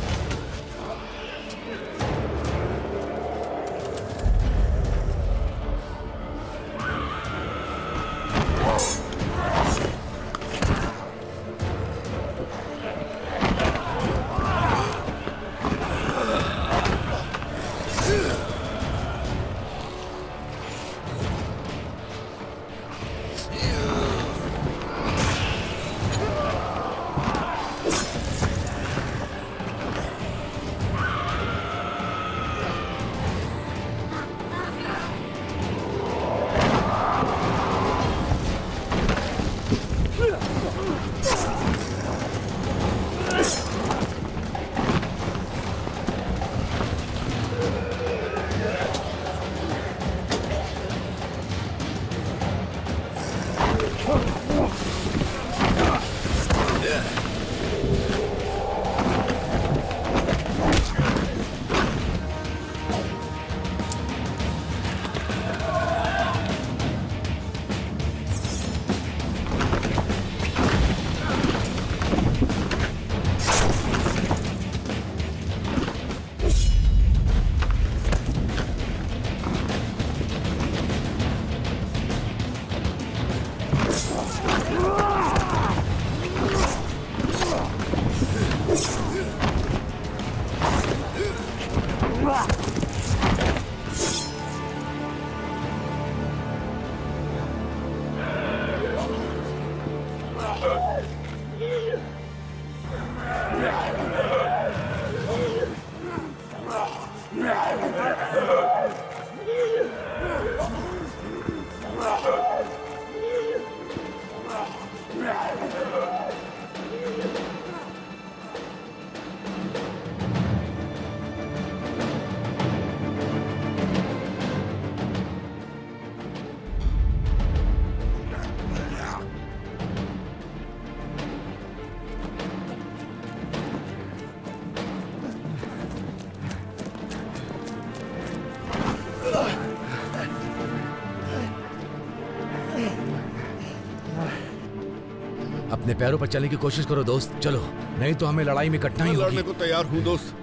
पैरों पर चलने की कोशिश करो दोस्त, चलो, नहीं तो हमें लड़ाई में कटना ही होगी। लड़ने को तैयार हूँ दोस्त,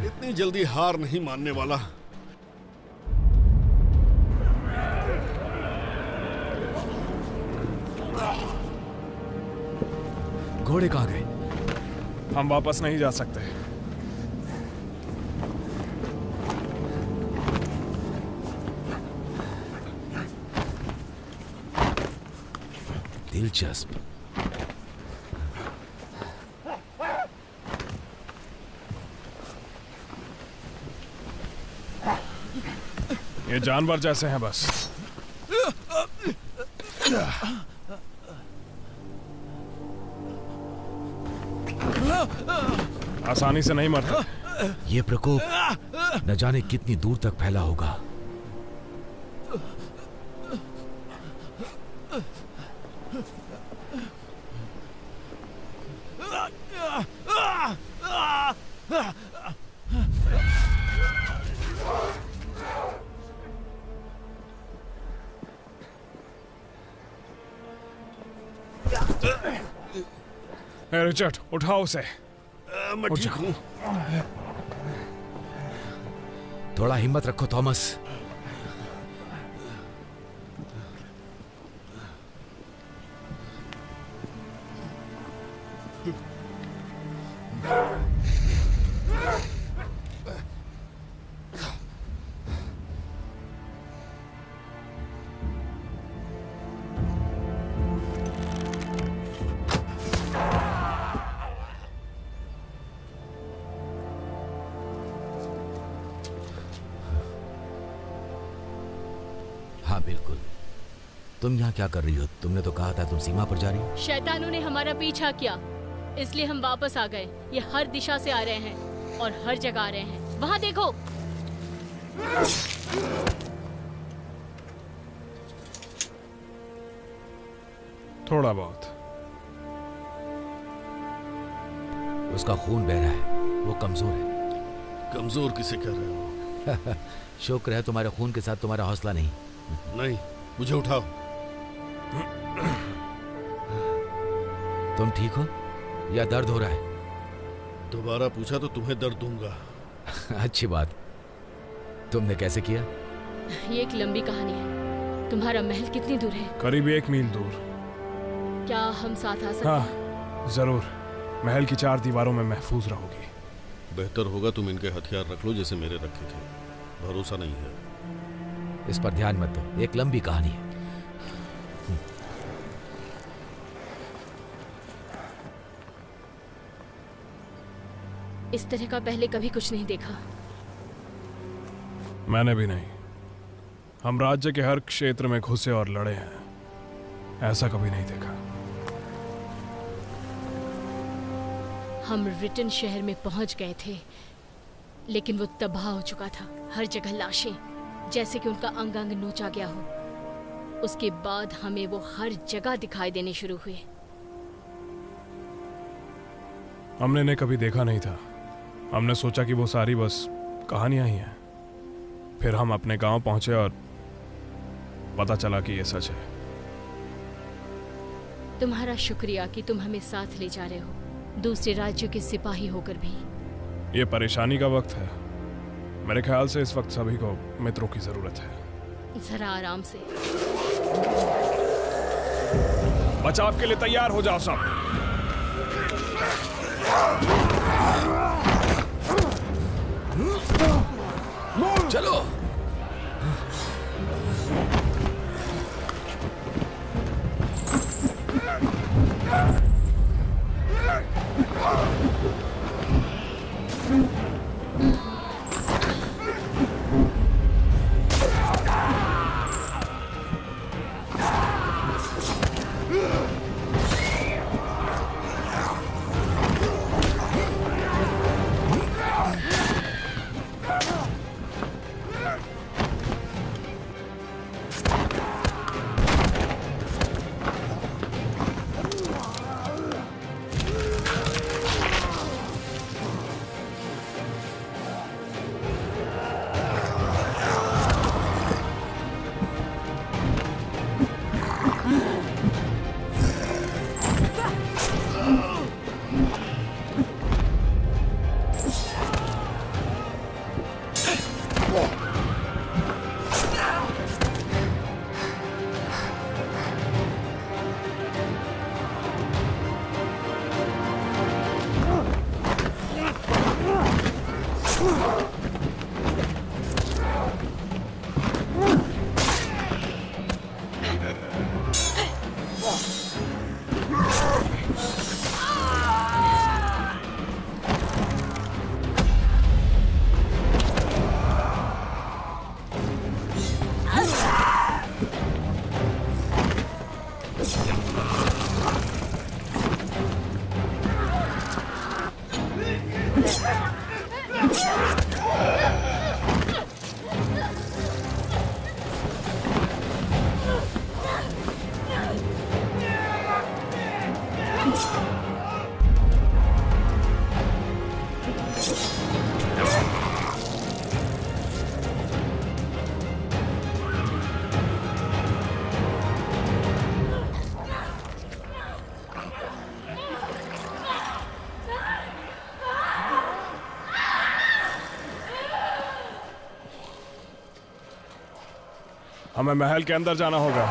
इतनी जल्दी हार नहीं मानने वाला। घोड़े कहाँ गए? हम वापस नहीं जा सकते। दिलचस्प। ये जानवर जैसे हैं बस। आसानी से नहीं मरते। ये प्रकोप न जाने कितनी दूर तक फैला होगा। रिचर्ड, उठाओ उसे। मैं ठीक हूं। थोड़ा हिम्मत रखो थॉमस। हाँ बिल्कुल। तुम यहाँ क्या कर रही हो? तुमने तो कहा था तुम सीमा पर जा रही हो। शैतानों ने हमारा पीछा किया, इसलिए हम वापस आ गए। ये हर दिशा से आ रहे हैं और हर जगह आ रहे हैं। वहाँ देखो। थोड़ा बहुत। उसका खून बह रहा है, वो कमजोर है। कमजोर किसे कह रहे हो? शुक्र है तुम्हारे खून के साथ तुम्हारा हौसला नहीं। नहीं, मुझे उठाओ। तुम ठीक हो या दर्द हो रहा है? दोबारा पूछा तो तुम्हें दर्द दूंगा। अच्छी बात। तुमने कैसे किया? ये एक लंबी कहानी है। तुम्हारा महल कितनी दूर है? करीब 1 मील दूर। क्या हम साथ आ सकते हैं? हाँ, जरूर। महल की 4 दीवारों में महफूज रहोगी। बेहतर होगा तुम इनके हथियार रख लो जैसे मेरे रखे थे। भरोसा नहीं है। इस पर ध्यान मत दो, एक लंबी कहानी है। इस तरह का पहले कभी कुछ नहीं देखा। मैंने भी नहीं। हम राज्य के हर क्षेत्र में घुसे और लड़े हैं, ऐसा कभी नहीं देखा। हम रिटन शहर में पहुंच गए थे, लेकिन वो तबाह हो चुका था। हर जगह लाशें, जैसे कि उनका अंग अंग नोचा गया हो। उसके बाद हमें वो हर जगह दिखाई देने शुरू हुए। हमने इन्हें कभी देखा नहीं था। हमने सोचा कि वो सारी बस कहानियां ही हैं। फिर हम अपने गांव पहुंचे और पता चला कि ये सच है। तुम्हारा शुक्रिया कि तुम हमें साथ ले जा रहे हो, दूसरे राज्यों के सिपाही होकर भी। ये परेशानी का वक्त है। मेरे ख्याल से इस वक्त सभी को मित्रों की जरूरत है। जरा आराम से। बचाव के लिए तैयार हो जाओ सब। चलो। हमें महल के अंदर जाना होगा।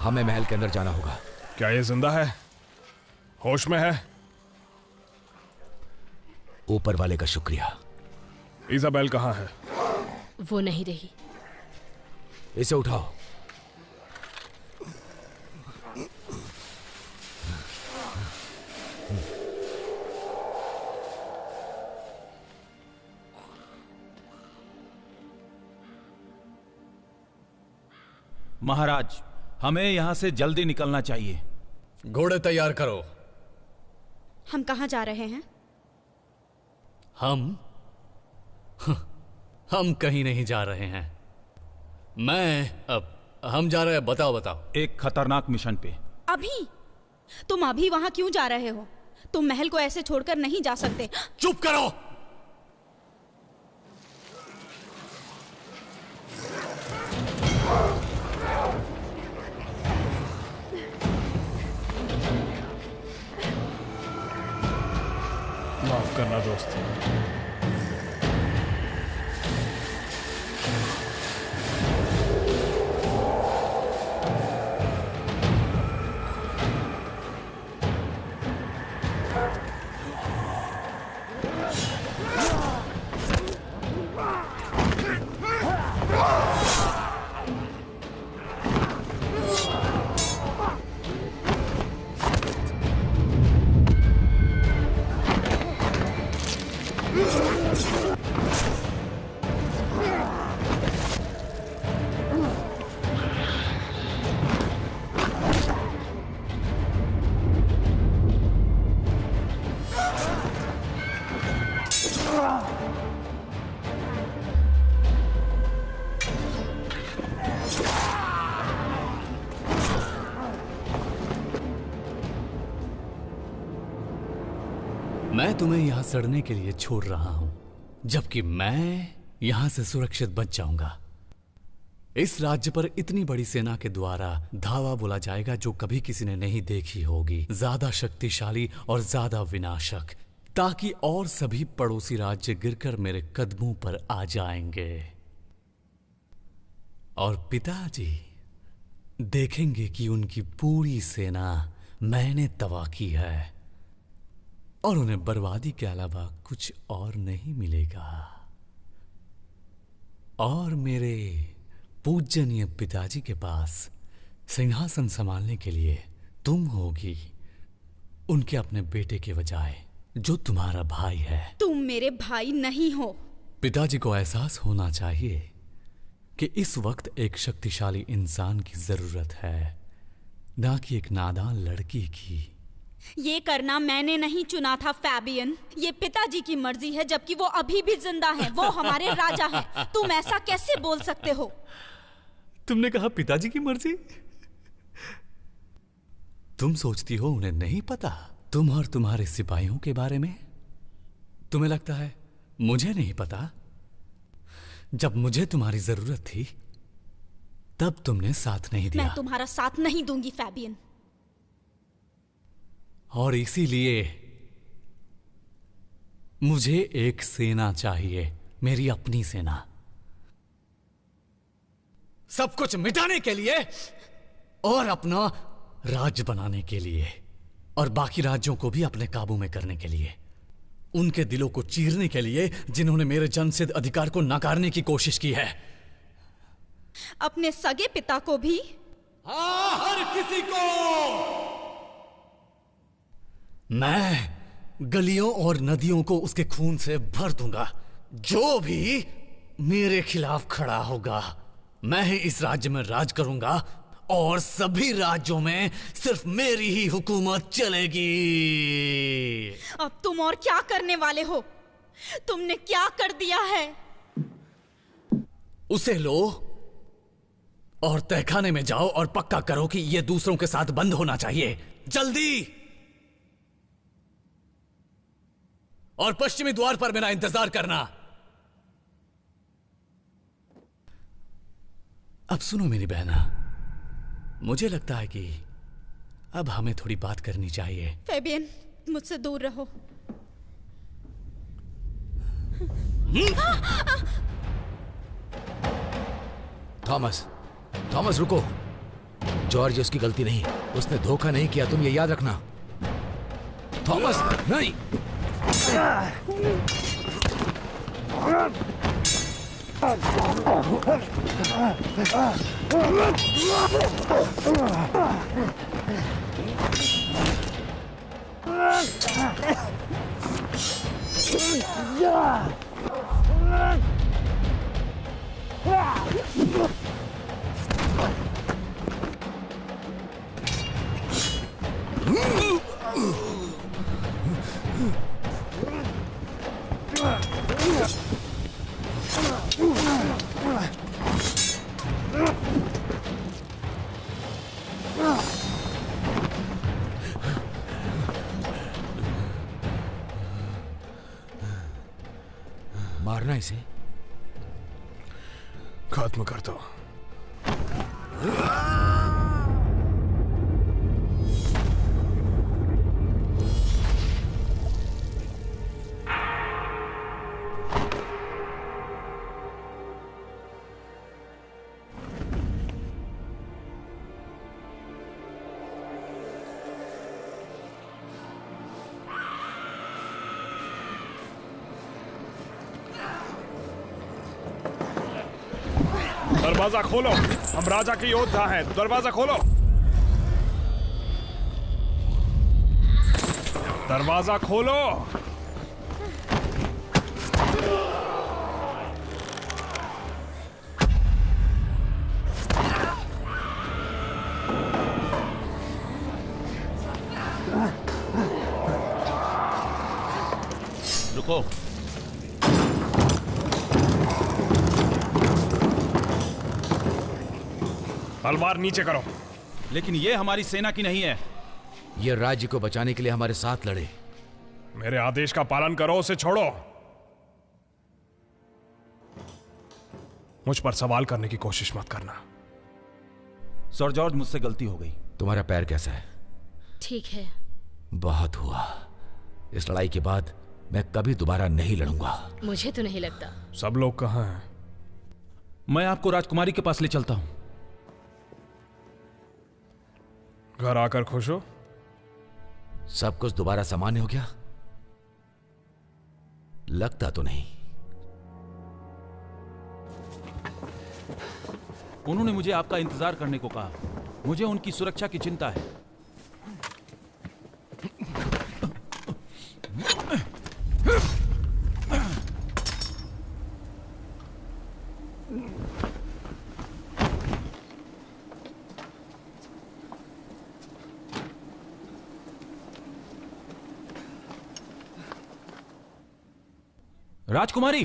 हमें महल के अंदर जाना होगा। क्या ये जिंदा है? होश में है? ऊपर वाले का शुक्रिया। इजाबेल कहाँ है? वो नहीं रही। इसे उठाओ। महाराज, हमें यहां से जल्दी निकलना चाहिए। घोड़े तैयार करो। हम कहाँ जा रहे हैं? हम कहीं नहीं जा रहे हैं। हम जा रहे हैं। बताओ बताओ। एक खतरनाक मिशन पे। अभी? तुम अभी वहां क्यों जा रहे हो? तुम महल को ऐसे छोड़कर नहीं जा सकते। चुप करो। माफ करना दोस्त। मैं तुम्हें यहां सड़ने के लिए छोड़ रहा हूं, जबकि मैं यहां से सुरक्षित बच जाऊंगा। इस राज्य पर इतनी बड़ी सेना के द्वारा धावा बोला जाएगा जो कभी किसी ने नहीं देखी होगी, ज्यादा शक्तिशाली और ज्यादा विनाशक, ताकि और सभी पड़ोसी राज्य गिरकर मेरे कदमों पर आ जाएंगे। और पिताजी देखेंगे कि उनकी पूरी सेना मैंने तबाह की है और उन्हें बर्बादी के अलावा कुछ और नहीं मिलेगा। और मेरे पूजनीय पिताजी के पास सिंहासन संभालने के लिए तुम होगी, उनके अपने बेटे के बजाय, जो तुम्हारा भाई है। तुम मेरे भाई नहीं हो। पिताजी को एहसास होना चाहिए कि इस वक्त एक शक्तिशाली इंसान की जरूरत है, ना कि एक नादान लड़की की। ये करना मैंने नहीं चुना था फैबियन। ये पिताजी की मर्जी है, जबकि वो अभी भी जिंदा हैं। वो हमारे राजा हैं। तुम ऐसा कैसे बोल सकते हो? तुमने कहा पिताजी की मर्जी? तुम सोचती हो उन्हें नहीं पता तुम और तुम्हारे सिपाहियों के बारे में? तुम्हें लगता है मुझे नहीं पता? जब मुझे तुम्हारी जरूरत थी तब तुमने साथ नहीं दिया। मैं तुम्हारा साथ नहीं दूंगी फैबियन। और इसीलिए मुझे एक सेना चाहिए, मेरी अपनी सेना, सब कुछ मिटाने के लिए और अपना राज्य बनाने के लिए, और बाकी राज्यों को भी अपने काबू में करने के लिए, उनके दिलों को चीरने के लिए जिन्होंने मेरे जन्मसिद्ध अधिकार को नकारने की कोशिश की है। अपने सगे पिता को भी? हाँ, हर किसी को। मैं गलियों और नदियों को उसके खून से भर दूंगा। जो भी मेरे खिलाफ खड़ा होगा, मैं ही इस राज्य में राज करूंगा और सभी राज्यों में सिर्फ मेरी ही हुकूमत चलेगी। अब तुम और क्या करने वाले हो? तुमने क्या कर दिया है? उसे लो और तहखाने में जाओ और पक्का करो कि यह दूसरों के साथ बंद होना चाहिए, जल्दी। और पश्चिमी द्वार पर मेरा इंतजार करना। अब सुनो मेरी बहना, मुझे लगता है कि अब हमें थोड़ी बात करनी चाहिए। फेबियन, मुझसे दूर रहो। थॉमस रुको। जॉर्ज उसकी गलती नहीं, उसने धोखा नहीं किया, तुम ये याद रखना। थॉमस नहीं। मारना इसे, खत्म कर दो। दरवाजा खोलो, हम राजा के योद्धा हैं। दरवाजा खोलो, दरवाजा खोलो। रुको। तलवार नीचे करो। लेकिन ये हमारी सेना की नहीं है। ये राज्य को बचाने के लिए हमारे साथ लड़े। मेरे आदेश का पालन करो, उसे छोड़ो। मुझ पर सवाल करने की कोशिश मत करना। सर जॉर्ज, मुझसे गलती हो गई। तुम्हारा पैर कैसा है? ठीक है। बहुत हुआ। इस लड़ाई के बाद मैं कभी दोबारा नहीं लड़ूंगा। मुझे तो नहीं लगता। सब लोग कहाँ हैं? मैं आपको राजकुमारी के पास ले चलता हूं। घर आकर खुश हो? सब कुछ दोबारा सामान्य हो गया? लगता तो नहीं। उन्होंने मुझे आपका इंतजार करने को कहा। मुझे उनकी सुरक्षा की चिंता है। राजकुमारी!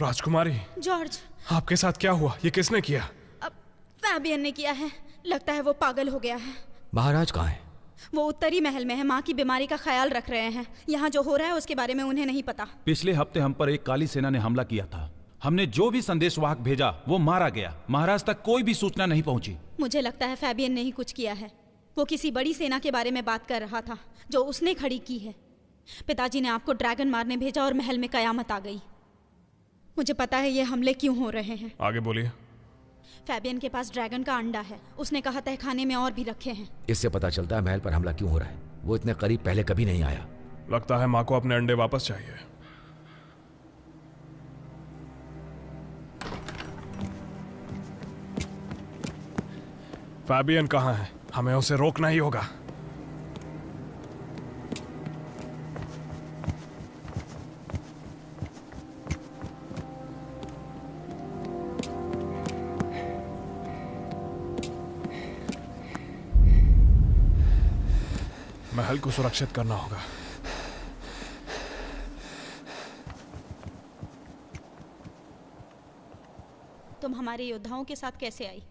राजकुमारी! जॉर्ज! आपके साथ क्या हुआ? ये किसने किया? अब फैबियन ने किया है। लगता है वो पागल हो गया है। महाराज कहाँ हैं? वो उत्तरी महल में है। माँ की बीमारी का ख्याल रख रहे हैं। यहाँ जो हो रहा है उसके बारे में उन्हें नहीं पता। पिछले हफ्ते हम पर एक काली सेना ने हमला किया था। हमने जो भी संदेशवाहक भेजा वो मारा गया। महाराज तक कोई भी सूचना नहीं पहुंची। मुझे लगता है फैबियन ने ही कुछ किया है। वो किसी बड़ी सेना के बारे में बात कर रहा था जो उसने खड़ी की है। पिताजी ने आपको ड्रैगन मारने भेजा और महल में कयामत आ गई। मुझे पता है ये हमले क्यों हो रहे हैं। आगे बोलिए। फैबियन के पास ड्रैगन का अंडा है। उसने कहा तहखाने में और भी रखे हैं। इससे पता चलता है महल पर हमला क्यों हो रहा है। वो इतने करीब पहले कभी नहीं आया। लगता है माँ को अपने अंडे वापस चाहिए। फैबियन कहाँ है? हमें उसे रोकना ही होगा। महल महल को सुरक्षित करना होगा। तुम हमारे योद्धाओं के साथ कैसे आई?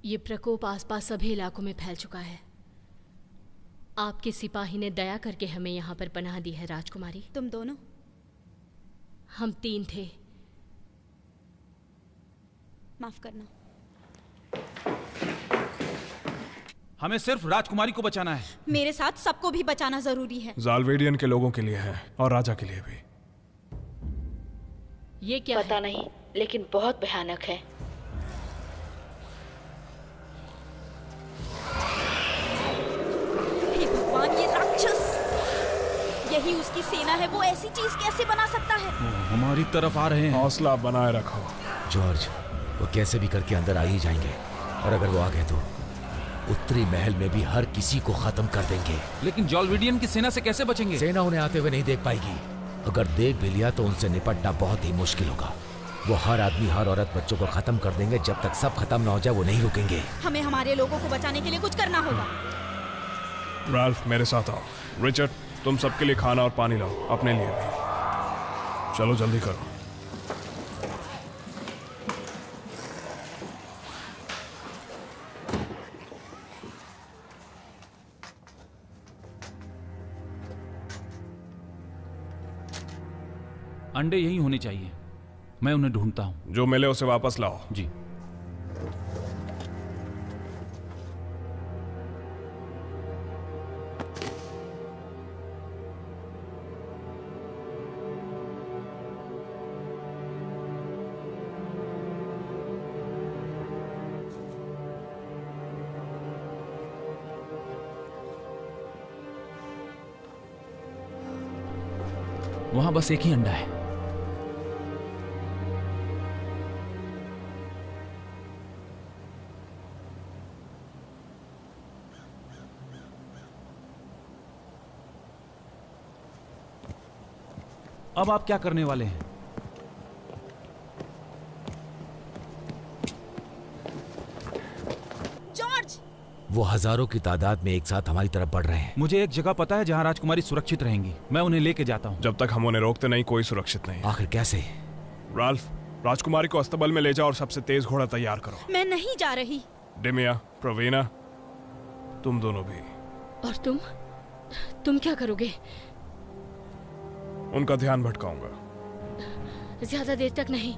ये प्रकोप आसपास सभी इलाकों में फैल चुका है। आपके सिपाही ने दया करके हमें यहाँ पर पनाह दी है राजकुमारी। तुम दोनों? हम 3 थे। माफ करना। हमें सिर्फ राजकुमारी को बचाना है। मेरे साथ सबको भी बचाना जरूरी है। ज़ालवेडियन के लोगों के लिए है और राजा के लिए भी। ये क्या पता है? नहीं, लेकिन बहुत भयानक है। हे भगवान, ये राक्षस! यही उसकी सेना है। वो ऐसी चीज कैसे बना सकता है? हमारी तरफ आ रहे हैं। हौसला बनाए रखो। जॉर्ज, वो कैसे भी करके अंदर आ ही जाएंगे, और अगर वो आ गए तो उत्तरी महल में भी हर किसी को खत्म कर देंगे। लेकिन जॉलविडियन की सेना से कैसे बचेंगे? सेना उन्हें आते हुए नहीं देख पाएगी। अगर देख भी लिया तो उनसे निपटना बहुत ही मुश्किल होगा। वो हर आदमी, हर औरत, बच्चों को खत्म कर देंगे। जब तक सब खत्म ना हो जाए वो नहीं रुकेंगे। हमें हमारे लोगों को बचाने के लिए कुछ करना होगा। राल्फ, मेरे साथ आओ। रिचर्ड, तुम सबके लिए खाना और पानी लाओ, अपने लिए भी। चलो जल्दी करो। अंडे यही होने चाहिए। मैं उन्हें ढूंढता हूँ। जो मिले उसे वापस लाओ। जी। वहां बस एक ही अंडा है। अब आप क्या करने वाले हैं? जॉर्ज! वो हजारों की तादाद में एक साथ हमारी तरफ बढ़ रहे हैं। मुझे एक जगह पता है जहां राजकुमारी सुरक्षित रहेंगी। मैं उन्हें लेके जाता हूं। जब तक हम उन्हें रोकते नहीं, कोई सुरक्षित नहीं। आखिर कैसे? राल्फ, राजकुमारी को अस्तबल में ले जाओ और सबसे तेज घोड़ा तैयार करो। मैं नहीं जा रही। डिमिया, प्रवीणा, तुम दोनों भी। और तुम क्या करोगे? उनका ध्यान भटकाऊंगा। ज्यादा देर तक नहीं,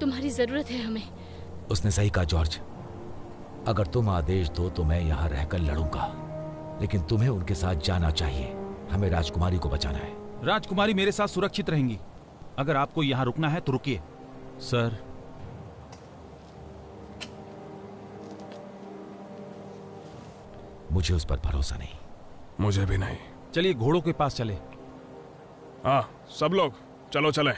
तुम्हारी जरूरत है हमें। उसने सही कहा जॉर्ज। अगर तुम आदेश दो तो मैं यहाँ रहकर लड़ूंगा, लेकिन तुम्हें उनके साथ जाना चाहिए। हमें राजकुमारी को बचाना है। राजकुमारी मेरे साथ सुरक्षित रहेंगी। अगर आपको यहाँ रुकना है तो रुकिए। सर, मुझे उस पर भरोसा नहीं। मुझे भी नहीं। चलिए घोड़ों के पास चले। हाँ, सब लोग चलो चलें।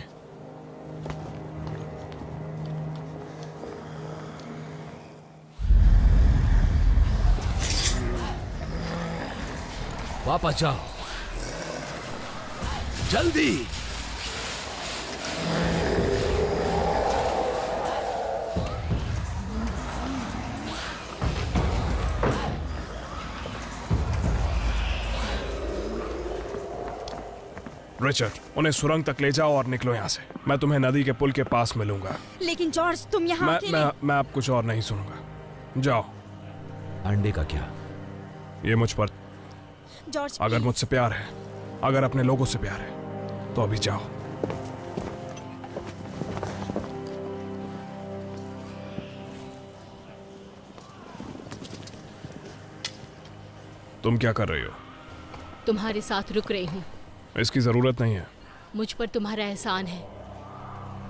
वापस जाओ, जल्दी। रिचर्ड, उन्हें सुरंग तक ले जाओ और निकलो यहाँ से। मैं तुम्हें नदी के पुल के पास मिलूंगा। लेकिन जॉर्ज, तुम यहाँ अकेले। मैं अब कुछ और नहीं सुनूंगा। जाओ। अंडे का क्या? ये मुझ पर। जॉर्ज, अगर मुझसे प्यार है, अगर अपने लोगों से प्यार है, तो अभी जाओ। तुम क्या कर रही हो? तुम्हारे साथ रुक रही हूँ। इसकी जरूरत नहीं है। मुझ पर तुम्हारा एहसान है।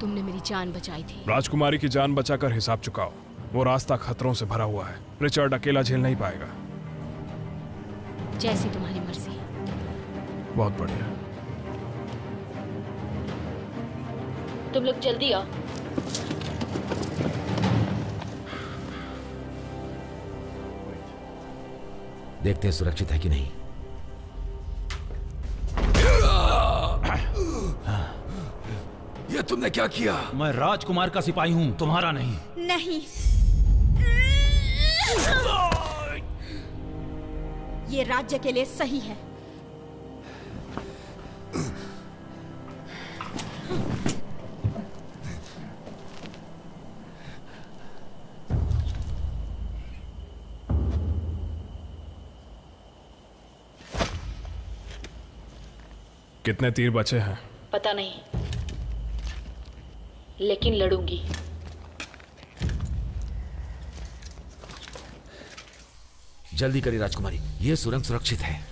तुमने मेरी जान बचाई थी। राजकुमारी की जान बचाकर हिसाब चुकाओ। वो रास्ता खतरों से भरा हुआ है। रिचर्ड अकेला झेल नहीं पाएगा। जैसी तुम्हारी मर्जी। बहुत बढ़िया। तुम लोग जल्दी आओ। देखते हैं सुरक्षित है कि नहीं। ये तुमने क्या किया? मैं राजकुमार का सिपाही हूँ, तुम्हारा नहीं। नहीं। ये राज्य के लिए सही है। कितने तीर बचे हैं? पता नहीं, लेकिन लड़ूंगी। जल्दी करिए राजकुमारी, ये सुरंग सुरक्षित है।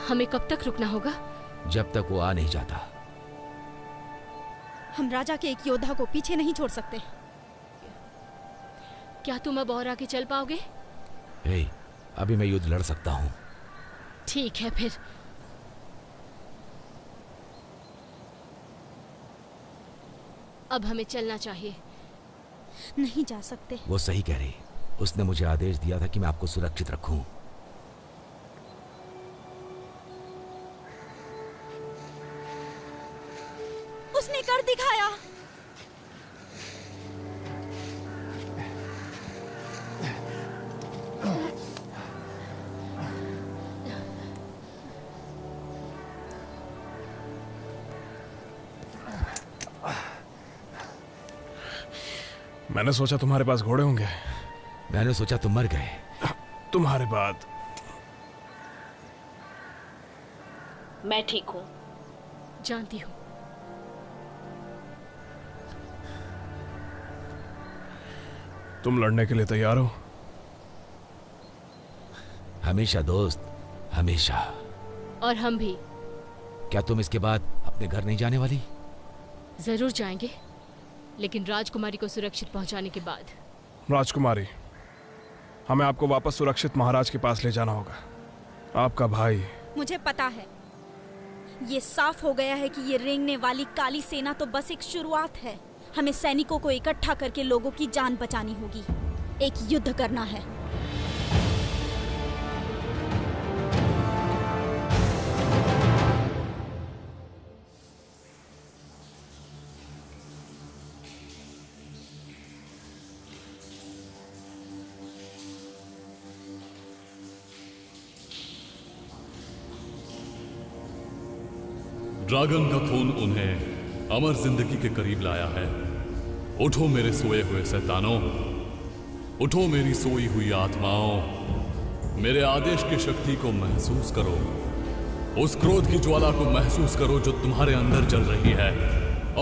हमें कब तक रुकना होगा? जब तक वो आ नहीं जाता। हम राजा के एक योद्धा को पीछे नहीं छोड़ सकते। क्या तुम अब और आगे चल पाओगे? अभी मैं युद्ध लड़ सकता हूँ। ठीक है फिर। अब हमें चलना चाहिए। नहीं जा सकते। वो सही कह रही। उसने मुझे आदेश दिया था कि मैं आपको सुरक्षित रखूं। उसने कर दिखाया। मैंने सोचा तुम्हारे पास घोड़े होंगे। मैंने सोचा तुम मर गए। तुम्हारे बाद। मैं ठीक हूँ। जानती हूँ। तुम लड़ने के लिए तैयार हो? हमेशा दोस्त, हमेशा। और हम भी। क्या तुम इसके बाद अपने घर नहीं जाने वाली? जरूर जाएंगे, लेकिन राजकुमारी को सुरक्षित पहुंचाने के बाद। राजकुमारी, हमें आपको वापस सुरक्षित महाराज के पास ले जाना होगा। आपका भाई। मुझे पता है। ये साफ हो गया है कि ये रेंगने वाली काली सेना तो बस एक शुरुआत है। हमें सैनिकों को इकट्ठा करके लोगों की जान बचानी होगी। एक युद्ध करना है। ड्रैगन का खून उन्हें अमर जिंदगी के करीब लाया है। उठो मेरे सोए हुए शैतानों, उठो मेरी सोई हुई आत्माओं, मेरे आदेश की शक्ति को महसूस करो। उस क्रोध की ज्वाला को महसूस करो जो तुम्हारे अंदर जल रही है,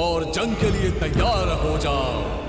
और जंग के लिए तैयार हो जाओ।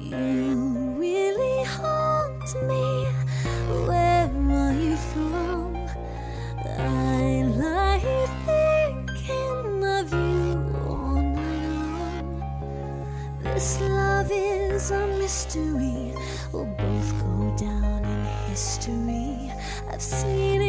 You really haunt me. Where are you from? I lie thinking of you all night long. This love is a mystery. We'll both go down in history. I've seen it.